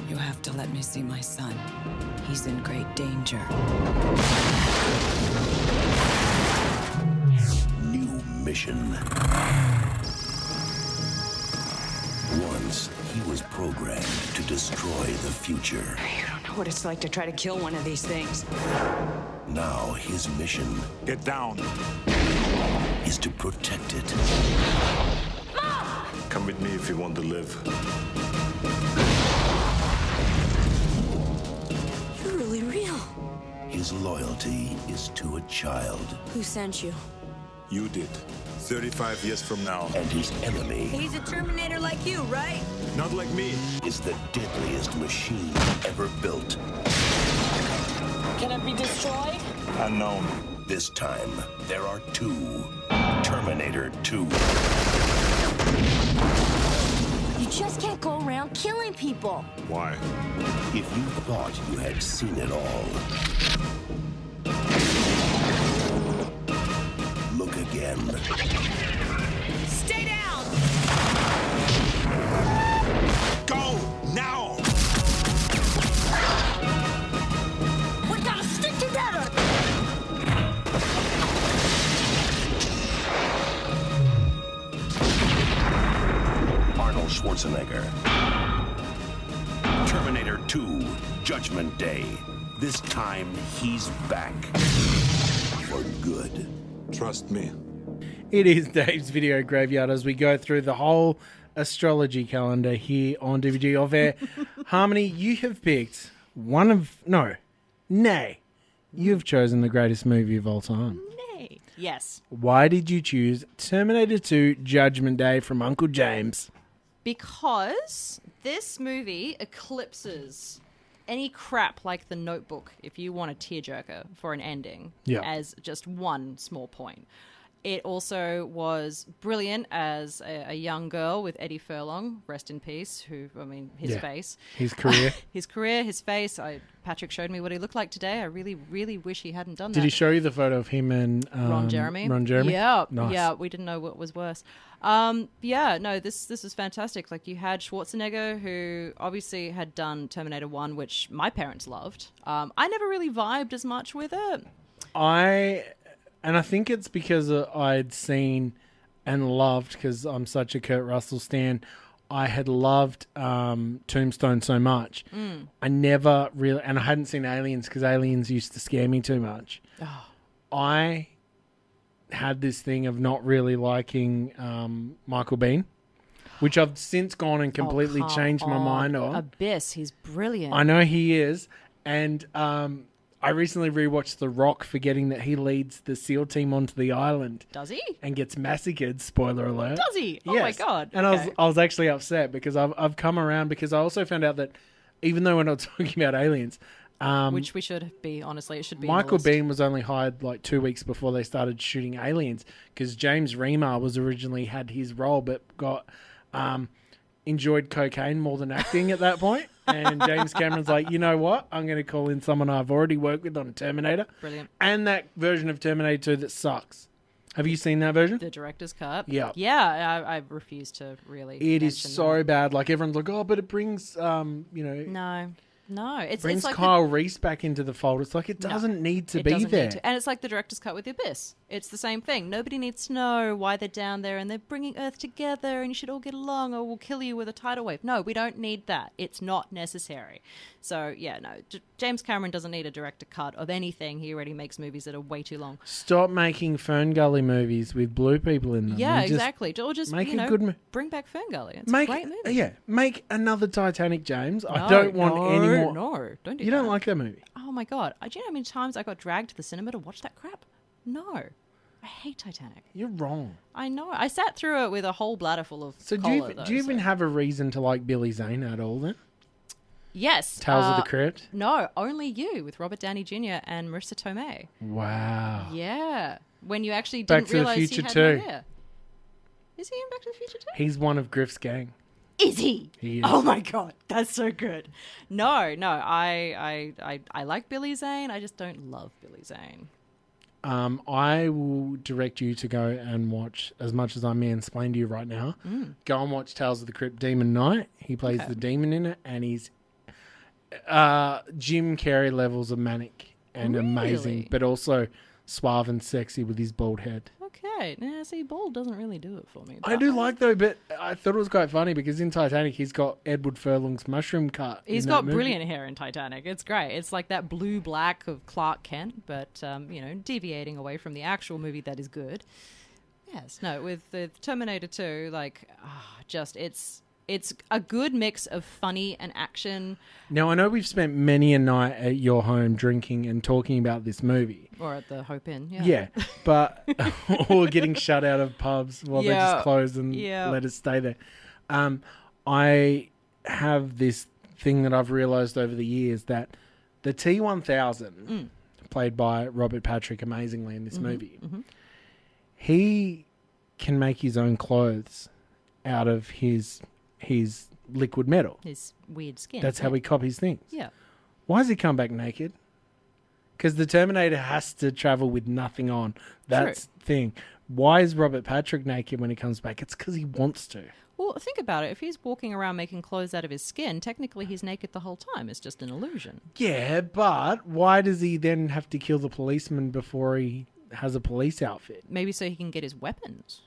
You have to let me see my son. He's in great danger. New mission. Once, he was programmed to destroy the future. You don't know what it's like to try to kill one of these things. Now, his mission... Get down. ...is to protect it. Come with me if you want to live. You're really real. His loyalty is to a child. Who sent you? You did. 35 years from now. And his enemy... He's a Terminator like you, right? Not like me. ...is the deadliest machine ever built. Can it be destroyed? Unknown. This time, there are two. Terminator 2. You just can't go around killing people. Why? If you thought you had seen it all, look again. Stay down! Go! Now! We gotta stick together! Arnold Schwarzenegger. Terminator 2, Judgment Day. This time, he's back. For good. Trust me. It is Dave's Video Graveyard as we go through the whole astrology calendar here on DVD Off Air. Harmony, you have picked you've chosen the greatest movie of all time. Nay. Yes. Why did you choose Terminator 2 Judgment Day from Uncle James? Because this movie eclipses any crap like The Notebook, if you want a tearjerker for an ending, as just one small point. It also was brilliant as a young girl with Eddie Furlong, rest in peace, his face. His career. His face. Patrick showed me what he looked like today. I really, really wish he hadn't done that. Did he show you the photo of him and Ron Jeremy? Yeah. Nice. Yeah, we didn't know what was worse. This is fantastic. Like, you had Schwarzenegger, who obviously had done Terminator 1, which my parents loved. I never really vibed as much with it. And I think it's because I'd seen and loved, because I'm such a Kurt Russell stan, I had loved Tombstone so much. I never really, and I hadn't seen Aliens because Aliens used to scare me too much. Oh. I had this thing of not really liking Michael Biehn, which I've since gone and completely changed my mind on. Abyss, he's brilliant. I know he is, and I recently rewatched The Rock, forgetting that he leads the SEAL team onto the island. Does he? And gets massacred, spoiler alert. Does he? Oh my God. And I was actually upset because I've come around, because I also found out that even though we're not talking about aliens, which we should be, honestly, it should be. Michael Biehn was only hired like 2 weeks before they started shooting Aliens, because James Remar was originally had his role but got enjoyed cocaine more than acting at that point. And James Cameron's like, you know what? I'm going to call in someone I've already worked with on Terminator. Brilliant. And that version of Terminator 2 that sucks. Have you seen that version? The director's cut? Yeah. Yeah, I refuse to really It is so that. bad. Like, everyone's like, oh, but it brings, No, it's brings like Kyle Reese back into the fold. It's like it doesn't need to be there. And it's like the director's cut with The Abyss. It's the same thing. Nobody needs to know why they're down there and they're bringing Earth together and you should all get along or we'll kill you with a tidal wave. No, we don't need that. It's not necessary. So, James Cameron doesn't need a director cut of anything. He already makes movies that are way too long. Stop making Fern Gully movies with blue people in them. Yeah, exactly. Or just, make a good bring back Fern Gully. It's a great movie. Yeah, make another Titanic, James. I don't want any more. No, don't do that. You don't like that movie? Oh my God. Do you know how many times I got dragged to the cinema to watch that crap? No. I hate Titanic. You're wrong. I know. I sat through it with a whole bladder full of cola, do you even have a reason to like Billy Zane at all then? Yes. Tales of the Crypt? No, Only You with Robert Downey Jr. and Marissa Tomei. Wow. Yeah. When you actually Back didn't to the realize Future he had 2. no hair. Is he in Back to the Future 2? He's one of Griff's gang. Is he? He is. Oh my God, that's so good. No, I like Billy Zane. I just don't love Billy Zane. I will direct you to go and watch, as much as I mansplain to you right now, go and watch Tales of the Crypt Demon Knight. He plays the demon in it, and he's Jim Carrey levels of manic and amazing, but also suave and sexy with his bald head. Okay, now see, bald doesn't really do it for me. I do like though, but I thought it was quite funny because in Titanic he's got Edward Furlong's mushroom cut. He's got brilliant hair in Titanic. It's great. It's like that blue-black of Clark Kent, but deviating away from the actual movie that is good. Yes, no, with the Terminator 2, it's a good mix of funny and action. Now, I know we've spent many a night at your home drinking and talking about this movie. Or at the Hope Inn, Yeah, but or getting shut out of pubs while they just close and let us stay there. I have this thing that I've realised over the years that the T-1000, played by Robert Patrick amazingly in this movie, he can make his own clothes out of his liquid metal. His weird skin. That's how he copies things. Yeah. Why does he come back naked? Because the Terminator has to travel with nothing on. That's the thing. Why is Robert Patrick naked when he comes back? It's because he wants to. Well, think about it. If he's walking around making clothes out of his skin, technically he's naked the whole time. It's just an illusion. Yeah, but why does he then have to kill the policeman before he has a police outfit? Maybe so he can get his weapons.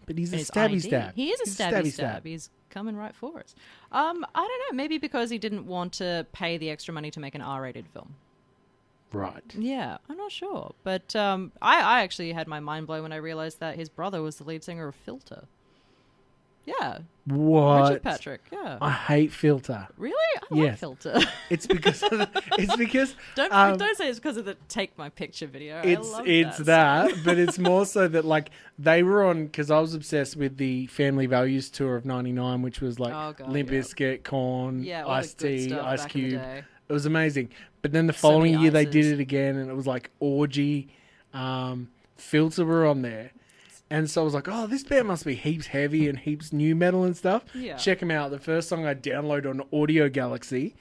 But he's a stabby stab. He is a stabby stab. He's coming right for us. I don't know. Maybe because he didn't want to pay the extra money to make an R-rated film. Right. Yeah, I'm not sure. But I actually had my mind blown when I realized that his brother was the lead singer of Filter. Yeah. What? Richard Patrick, yeah. I hate Filter. Really? I like Filter. It's because Don't say it's because of the Take My Picture video. It's that, but it's more so that like they were on, because I was obsessed with the Family Values tour of '99, which was like Limp Bizkit, Korn, Ice-T, Ice Cube. It was amazing. But then the following year they did it again, and it was like Orgy, Filter were on there. And so I was like, oh, this band must be heaps heavy and heaps new metal and stuff. Yeah. Check them out. The first song I downloaded on Audio Galaxy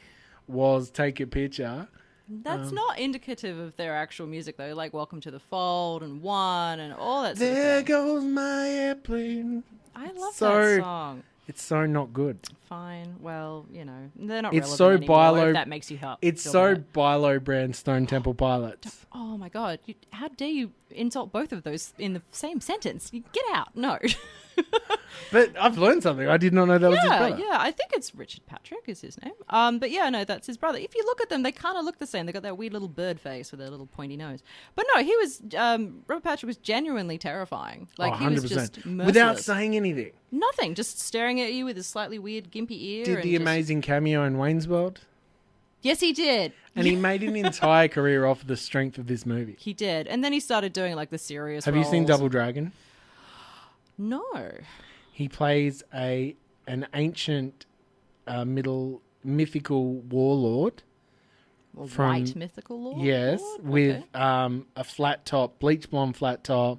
was Take a Picture. That's not indicative of their actual music, though. Like Welcome to the Fold and One and all that sort of There thing. goes my airplane. I love that song. It's so not good. Fine. Well, you know, they're not It's relevant so anymore, if that makes you help. It's feel so bad. Bilo brand Stone Temple Pilots. Oh, my God. How dare you insult both of those in the same sentence? Get out. No. But I've learned something. I did not know that was his brother. Yeah, I think it's Richard Patrick is his name. But yeah, no, that's his brother. If you look at them, they kind of look the same. They got that weird little bird face with their little pointy nose. But no, he was Robert Patrick was genuinely terrifying. Like he was just merciless. Without saying anything. Nothing, just staring at you with his slightly weird gimpy ear. Did the amazing cameo in Wayne's World? Yes, he did. And he made an entire career off the strength of this movie. He did, and then he started doing like the serious. Have you seen Double Dragon? No. He plays an ancient, mythical warlord. White mythical lord? Yes, with a flat top, bleach blonde flat top,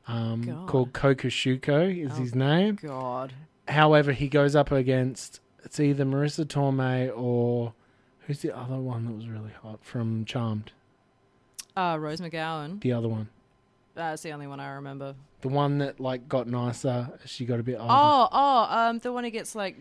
called Kokoshuko is his name. God. However, he goes up against, it's either Marissa Tomei or, who's the other one that was really hot from Charmed? Rose McGowan. The other one. That's the only one I remember. The one that like got nicer as she got a bit older. The one who gets like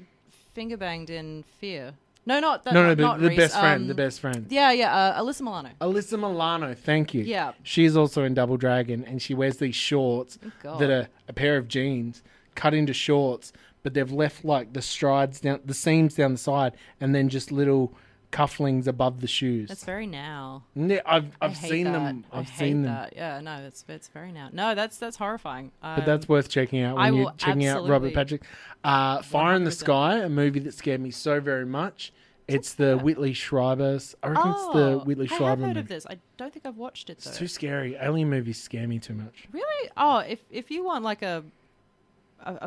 finger banged in Fear. No, not that. No, not the Reese. best friend. The best friend. Yeah. Alyssa Milano. Alyssa Milano, thank you. Yeah. She's also in Double Dragon, and she wears these shorts that are a pair of jeans cut into shorts, but they've left like the strides down, the seams down the side, and then just little cufflings above the shoes. That's very now. Yeah, I've seen them. I've seen them. That. Yeah, no, it's very now. No, that's horrifying. But that's worth checking out when you're checking out Robert Patrick. Fire in the Sky, a movie that scared me so very much. It's the Whitley Schreiber's. I reckon it's the Whitley Schreiber I have heard movie. of this. I don't think I've watched it though. It's too scary. Alien movies scare me too much. Really? Oh, if you want like a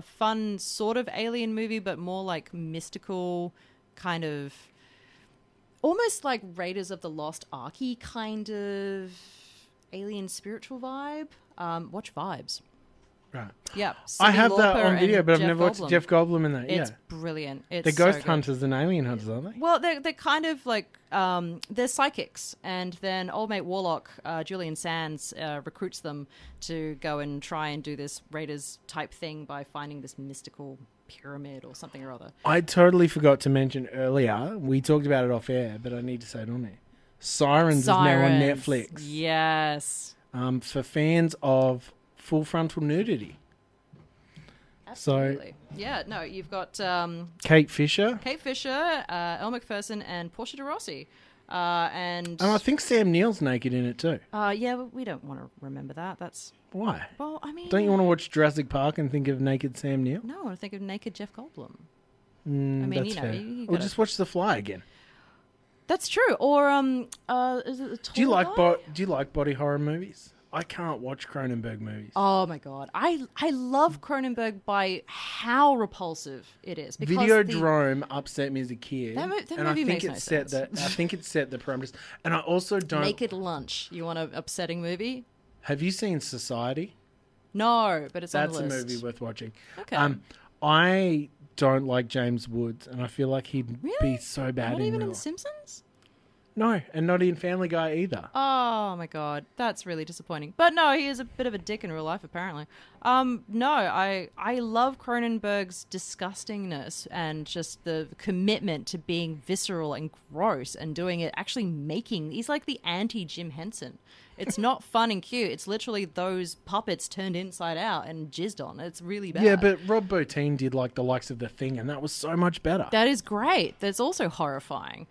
fun sort of alien movie, but more like mystical, kind of almost like Raiders of the Lost Ark-y kind of alien spiritual vibe, watch Vibes. Right. Yeah. I have that Lauper on video, and but I've Jeff never watched Goldblum. Jeff Goldblum in that. It's yeah. brilliant. It's they're ghost so good. hunters and alien hunters, aren't they? Well, they're kind of like they're psychics, and then old mate Warlock, Julian Sands, recruits them to go and try and do this Raiders type thing by finding this mystical pyramid or something or other. I totally forgot to mention earlier. We talked about it off air, but I need to say it on air. Sirens is now on Netflix. Yes. For fans of full frontal nudity. Absolutely. Yeah, no, you've got Kate Fisher, Elle Macpherson, and Portia de Rossi. And I think Sam Neill's naked in it too. Yeah, but we don't want to remember that. That's why. Well, I mean, don't you want to watch Jurassic Park and think of naked Sam Neill? No, I want to think of naked Jeff Goldblum. I mean, that's fair. Or just watch The Fly again. That's true. Or is it the Tall Do you like Guy? do you like body horror movies? I can't watch Cronenberg movies. Oh my god, I love Cronenberg by how repulsive it is. Because Videodrome upset me as a kid, that and I movie think makes no sense. I think it set the parameters. And I also don't. Naked Lunch. You want an upsetting movie? Have you seen Society? No, but it's on the list. That's a movie worth watching. Okay. I don't like James Woods, and I feel like he'd be so bad Not in even real in life. The Simpsons? No, and not in Family Guy either. Oh my god, that's really disappointing. But no, he is a bit of a dick in real life, apparently. No, I love Cronenberg's disgustingness and just the commitment to being visceral and gross and doing it, actually making. He's like the anti-Jim Henson. It's not fun and cute. It's literally those puppets turned inside out and jizzed on. It's really bad. Yeah, but Rob Bottin did like the likes of The Thing, and that was so much better. That is great. That's also horrifying.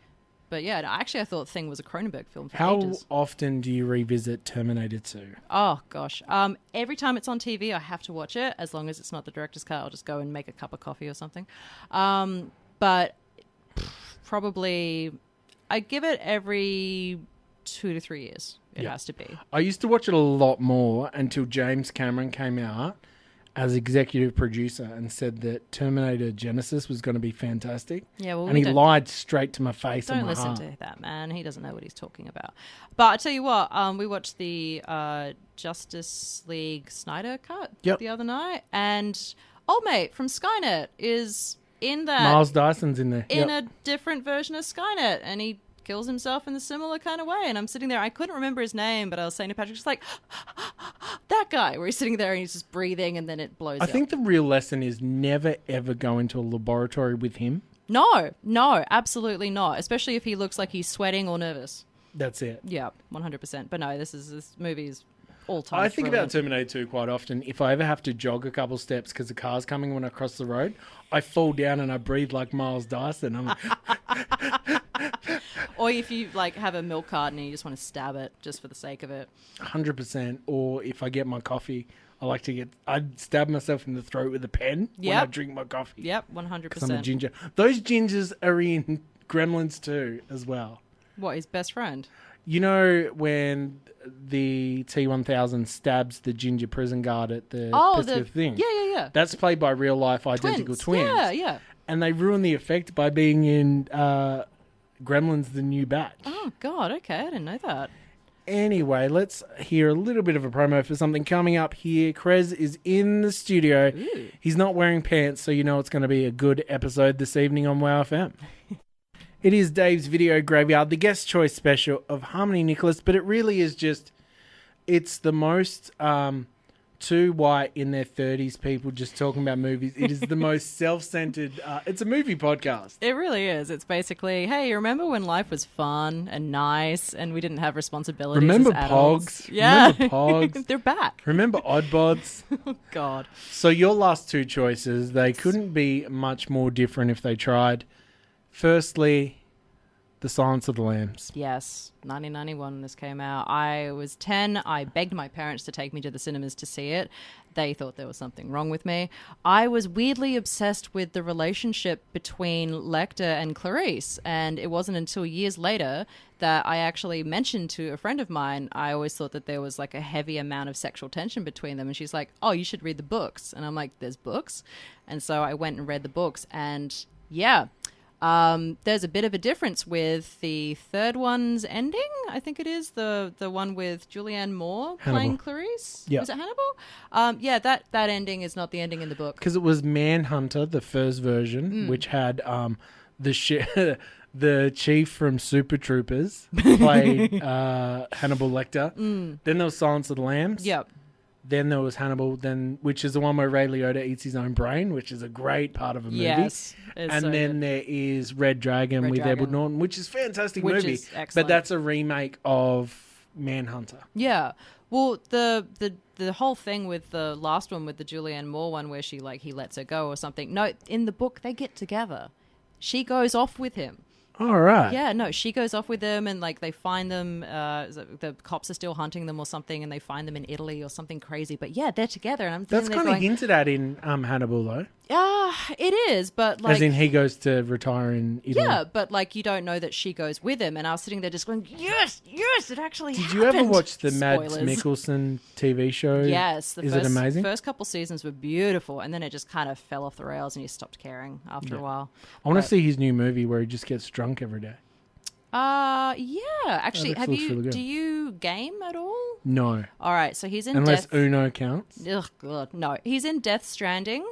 But yeah, actually, I thought Thing was a Cronenberg film for How ages. often do you revisit Terminator 2? Oh, gosh. Every time it's on TV, I have to watch it. As long as it's not the director's cut, I'll just go and make a cup of coffee or something. But probably I give it every 2 to 3 years. It has to be. I used to watch it a lot more until James Cameron came out as executive producer and said that Terminator Genesis was going to be fantastic. Yeah, well, and he lied straight to my face and Don't my listen heart. to that man. He doesn't know what he's talking about. But I tell you what, we watched the Justice League Snyder cut the other night, and old mate from Skynet is in that. Miles Dyson's in there. In a different version of Skynet, and he kills himself in a similar kind of way. And I'm sitting there, I couldn't remember his name, but I was saying to Patrick, just like, that guy, where he's sitting there and he's just breathing and then it blows I up. think the real lesson is never, ever go into a laboratory with him. No, absolutely not. Especially if he looks like he's sweating or nervous. That's it. Yeah, 100%. But no, this movie is all-time I think brilliant. about Terminator 2 quite often. If I ever have to jog a couple steps because the car's coming when I cross the road, I fall down and I breathe like Miles Dyson. I'm Or if you like have a milk carton and you just want to stab it just for the sake of it. 100%. Or if I get my coffee, I'd stab myself in the throat with a pen when I drink my coffee. Yep, 100%. Because I'm a ginger. Those gingers are in Gremlins 2 as well. What, his best friend? You know when the T-1000 stabs the ginger prison guard at the Pacific thing? Yeah. That's played by real-life identical twins. Yeah. And they ruin the effect by being in Gremlins The New Batch. Oh, God, okay. I didn't know that. Anyway, let's hear a little bit of a promo for something coming up here. Krez is in the studio. Ooh. He's not wearing pants, so you know it's going to be a good episode this evening on WOW FM. It is Dave's Video Graveyard, the guest choice special of Harmony Nicholas, but it really is just, it's the most two white in their 30s people just talking about movies. It is the most self-centered, it's a movie podcast. It really is. It's basically, hey, you remember when life was fun and nice and we didn't have responsibilities Remember as adults? Pogs? Yeah. Remember Pogs? They're back. Remember Oddbods? Oh, God. So your last two choices, they couldn't be much more different if they tried. Firstly, The Silence of the Lambs. Yes, 1991 when this came out. I was 10. I begged my parents to take me to the cinemas to see it. They thought there was something wrong with me. I was weirdly obsessed with the relationship between Lecter and Clarice, and it wasn't until years later that I actually mentioned to a friend of mine, I always thought that there was like a heavy amount of sexual tension between them, and she's like, oh, you should read the books. And I'm like, there's books? And so I went and read the books, and yeah, there's a bit of a difference with the third one's ending. I think it is the one with Julianne Moore playing Clarice. Yeah. Was it Hannibal? Yeah, that ending is not the ending in the book. Because it was Manhunter, the first version, which had the chief from Super Troopers played Hannibal Lecter. Then there was Silence of the Lambs. Yep. Then there was Hannibal, which is the one where Ray Liotta eats his own brain, which is a great part of a movie. Yes. And then there is Red Dragon with Edward Norton, which is a fantastic Which movie. is excellent. But that's a remake of Manhunter. Yeah. Well, the whole thing with the last one, with the Julianne Moore one, where he lets her go or something. No, in the book they get together. She goes off with him. All right. Yeah, no, she goes off with them, and like they find them. The cops are still hunting them or something, and they find them in Italy or something crazy. But yeah, they're together, and I'm That's thinking kind of hinted at in Hannibal, though. It is, but like, as in he goes to retire in Italy. Yeah, but like you don't know that she goes with him, and I was sitting there just going, yes, it actually Did happened. you ever watch the Mads Spoilers. Mikkelsen TV show? Yes. Is it amazing? First couple seasons were beautiful, and then it just kind of fell off the rails, and you stopped caring after a while. I want to see his new movie where he just gets drunk every day. Yeah. Actually, that looks really good. do you game at all? No. All right, so he's in Unless Uno counts. Ugh, God, no. He's in Death Stranding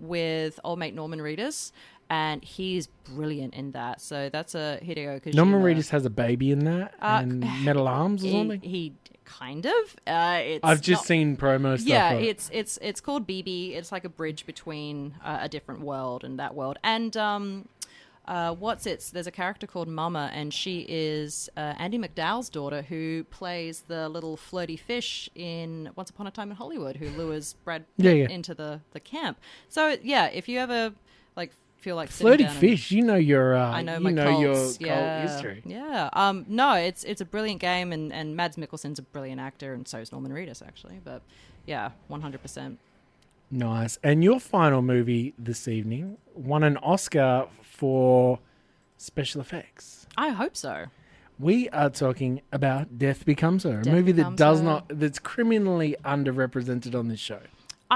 with old mate Norman Reedus, and he's brilliant in that. So that's a Hideo Kojima. Norman Reedus has a baby in that and Metal Arms or something. He kind of. I've just seen promo stuff. Yeah, of it. it's called BB. It's like a bridge between a different world and that world. And there's a character called Mama, and she is Andie MacDowell's daughter, who plays the little flirty fish in Once Upon a Time in Hollywood, who lures Brad Pitt into the camp. So yeah, if you ever like feel like sitting Flirty down Fish, you know your I know my your cults. cult history. Yeah. No, it's a brilliant game, and Mads Mikkelsen's a brilliant actor, and so is Norman Reedus, actually. But yeah, 100%. Nice. And your final movie this evening won an Oscar for special effects. I hope so. We are talking about Death Becomes Her, a Death movie that Becomes Her. that's criminally underrepresented on this show.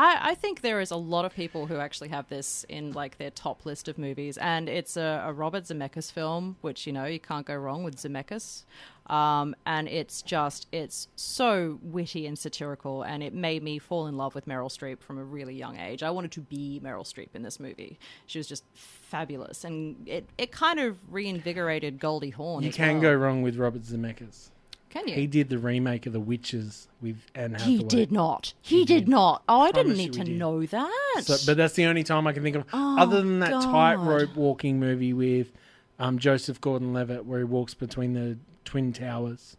I think there is a lot of people who actually have this in like their top list of movies, and it's a Robert Zemeckis film, which you can't go wrong with Zemeckis, and it's so witty and satirical, and it made me fall in love with Meryl Streep from a really young age. I wanted to be Meryl Streep in this movie. She was just fabulous, and it kind of reinvigorated Goldie Hawn. You can go wrong with Robert Zemeckis. Can you? He did the remake of The Witches with Anne Hathaway. He did not. He did not. Oh, I didn't need to know that. But that's the only time I can think of, other than that God. tightrope walking movie with Joseph Gordon-Levitt, where he walks between the Twin Towers.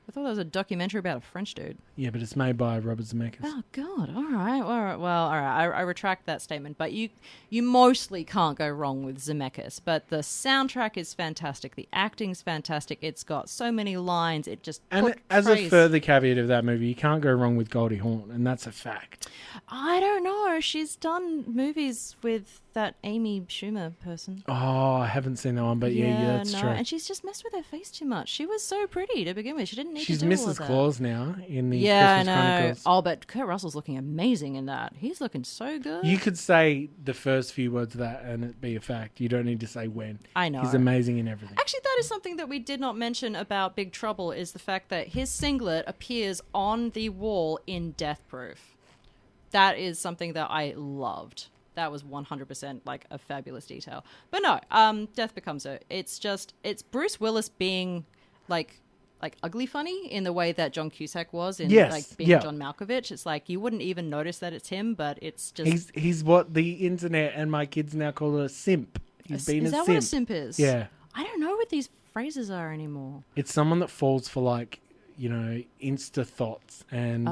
I thought that was a documentary about a French dude. Yeah, but it's made by Robert Zemeckis. Oh, God. All right. Well, all right. I retract that statement. But you mostly can't go wrong with Zemeckis. But the soundtrack is fantastic. The acting's fantastic. It's got so many lines. It just And as a further caveat of that movie, you can't go wrong with Goldie Hawn, and that's a fact. I don't know. She's done movies with that Amy Schumer person. Oh, I haven't seen that one, but yeah, that's true. And she's just messed with her face too much. She was so pretty to begin with. She didn't need She's to do all of Mrs. that. Claus now in the Yeah, Christmas I know. Chronicles. Oh, but Kurt Russell's looking amazing in that. He's looking so good. You could say the first few words of that and it'd be a fact. You don't need to say when. I know. He's amazing in everything. Actually, that is something that we did not mention about Big Trouble, is the fact that his singlet appears on the wall in Death Proof. That is something that I loved. That was 100% like a fabulous detail. But no, Death Becomes Her. It's Bruce Willis being like ugly funny in the way that John Cusack was in like being John Malkovich. It's like you wouldn't even notice that it's him, but it's just he's what the internet and my kids now call a simp. He's been is a that simp. what a simp is? Yeah. I don't know what these phrases are anymore. It's someone that falls for like, Insta thoughts and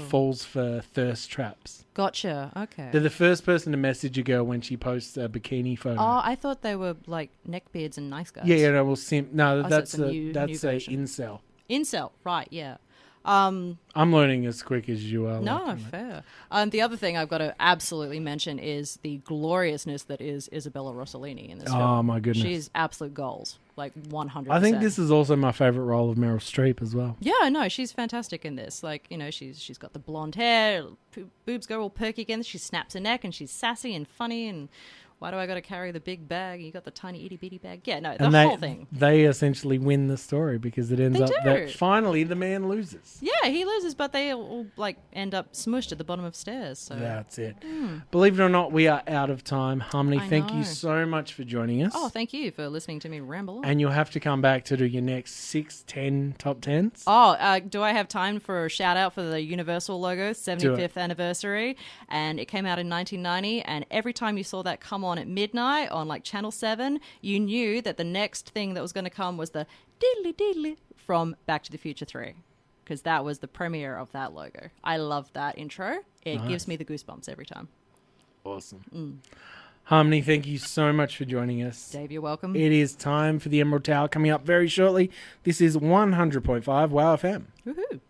falls for thirst traps. Gotcha. Okay. They're the first person to message a girl when she posts a bikini photo. Oh, I thought they were like neckbeards and nice guys. Yeah, no, well, simp. No, Oh, that's so it's a a new version. incel. Incel, right? Yeah. I'm learning as quick as you are. No, fair. The other thing I've got to absolutely mention is the gloriousness that is Isabella Rossellini in this film. Oh, my goodness. She's absolute goals, like 100%. I think this is also my favorite role of Meryl Streep as well. Yeah, no, she's fantastic in this. Like, she's got the blonde hair, boobs go all perky again. She snaps her neck, and she's sassy and funny. And why do I got to carry the big bag? You got the tiny itty bitty bag. Yeah, no, whole thing. They essentially win the story because it ends up that finally the man loses. Yeah, he loses, but they all end up smushed at the bottom of stairs. So that's it. Believe it or not, we are out of time. Harmony, thank you know. so much for joining us. Oh, thank you for listening to me ramble on. And you'll have to come back to do your next 6, 10 top 10s. Oh, do I have time for a shout out for the Universal logo, 75th anniversary? And it came out in 1990, and every time you saw that come on at midnight on like Channel 7, you knew that the next thing that was going to come was the diddly diddly from Back to the Future 3, because that was the premiere of that logo. I love that intro. It gives me the goosebumps every time. Awesome. Harmony, thank you so much for joining us. Dave, you're welcome. It is time for the Emerald Tower coming up very shortly. This is 100.5 WOW FM. Woohoo.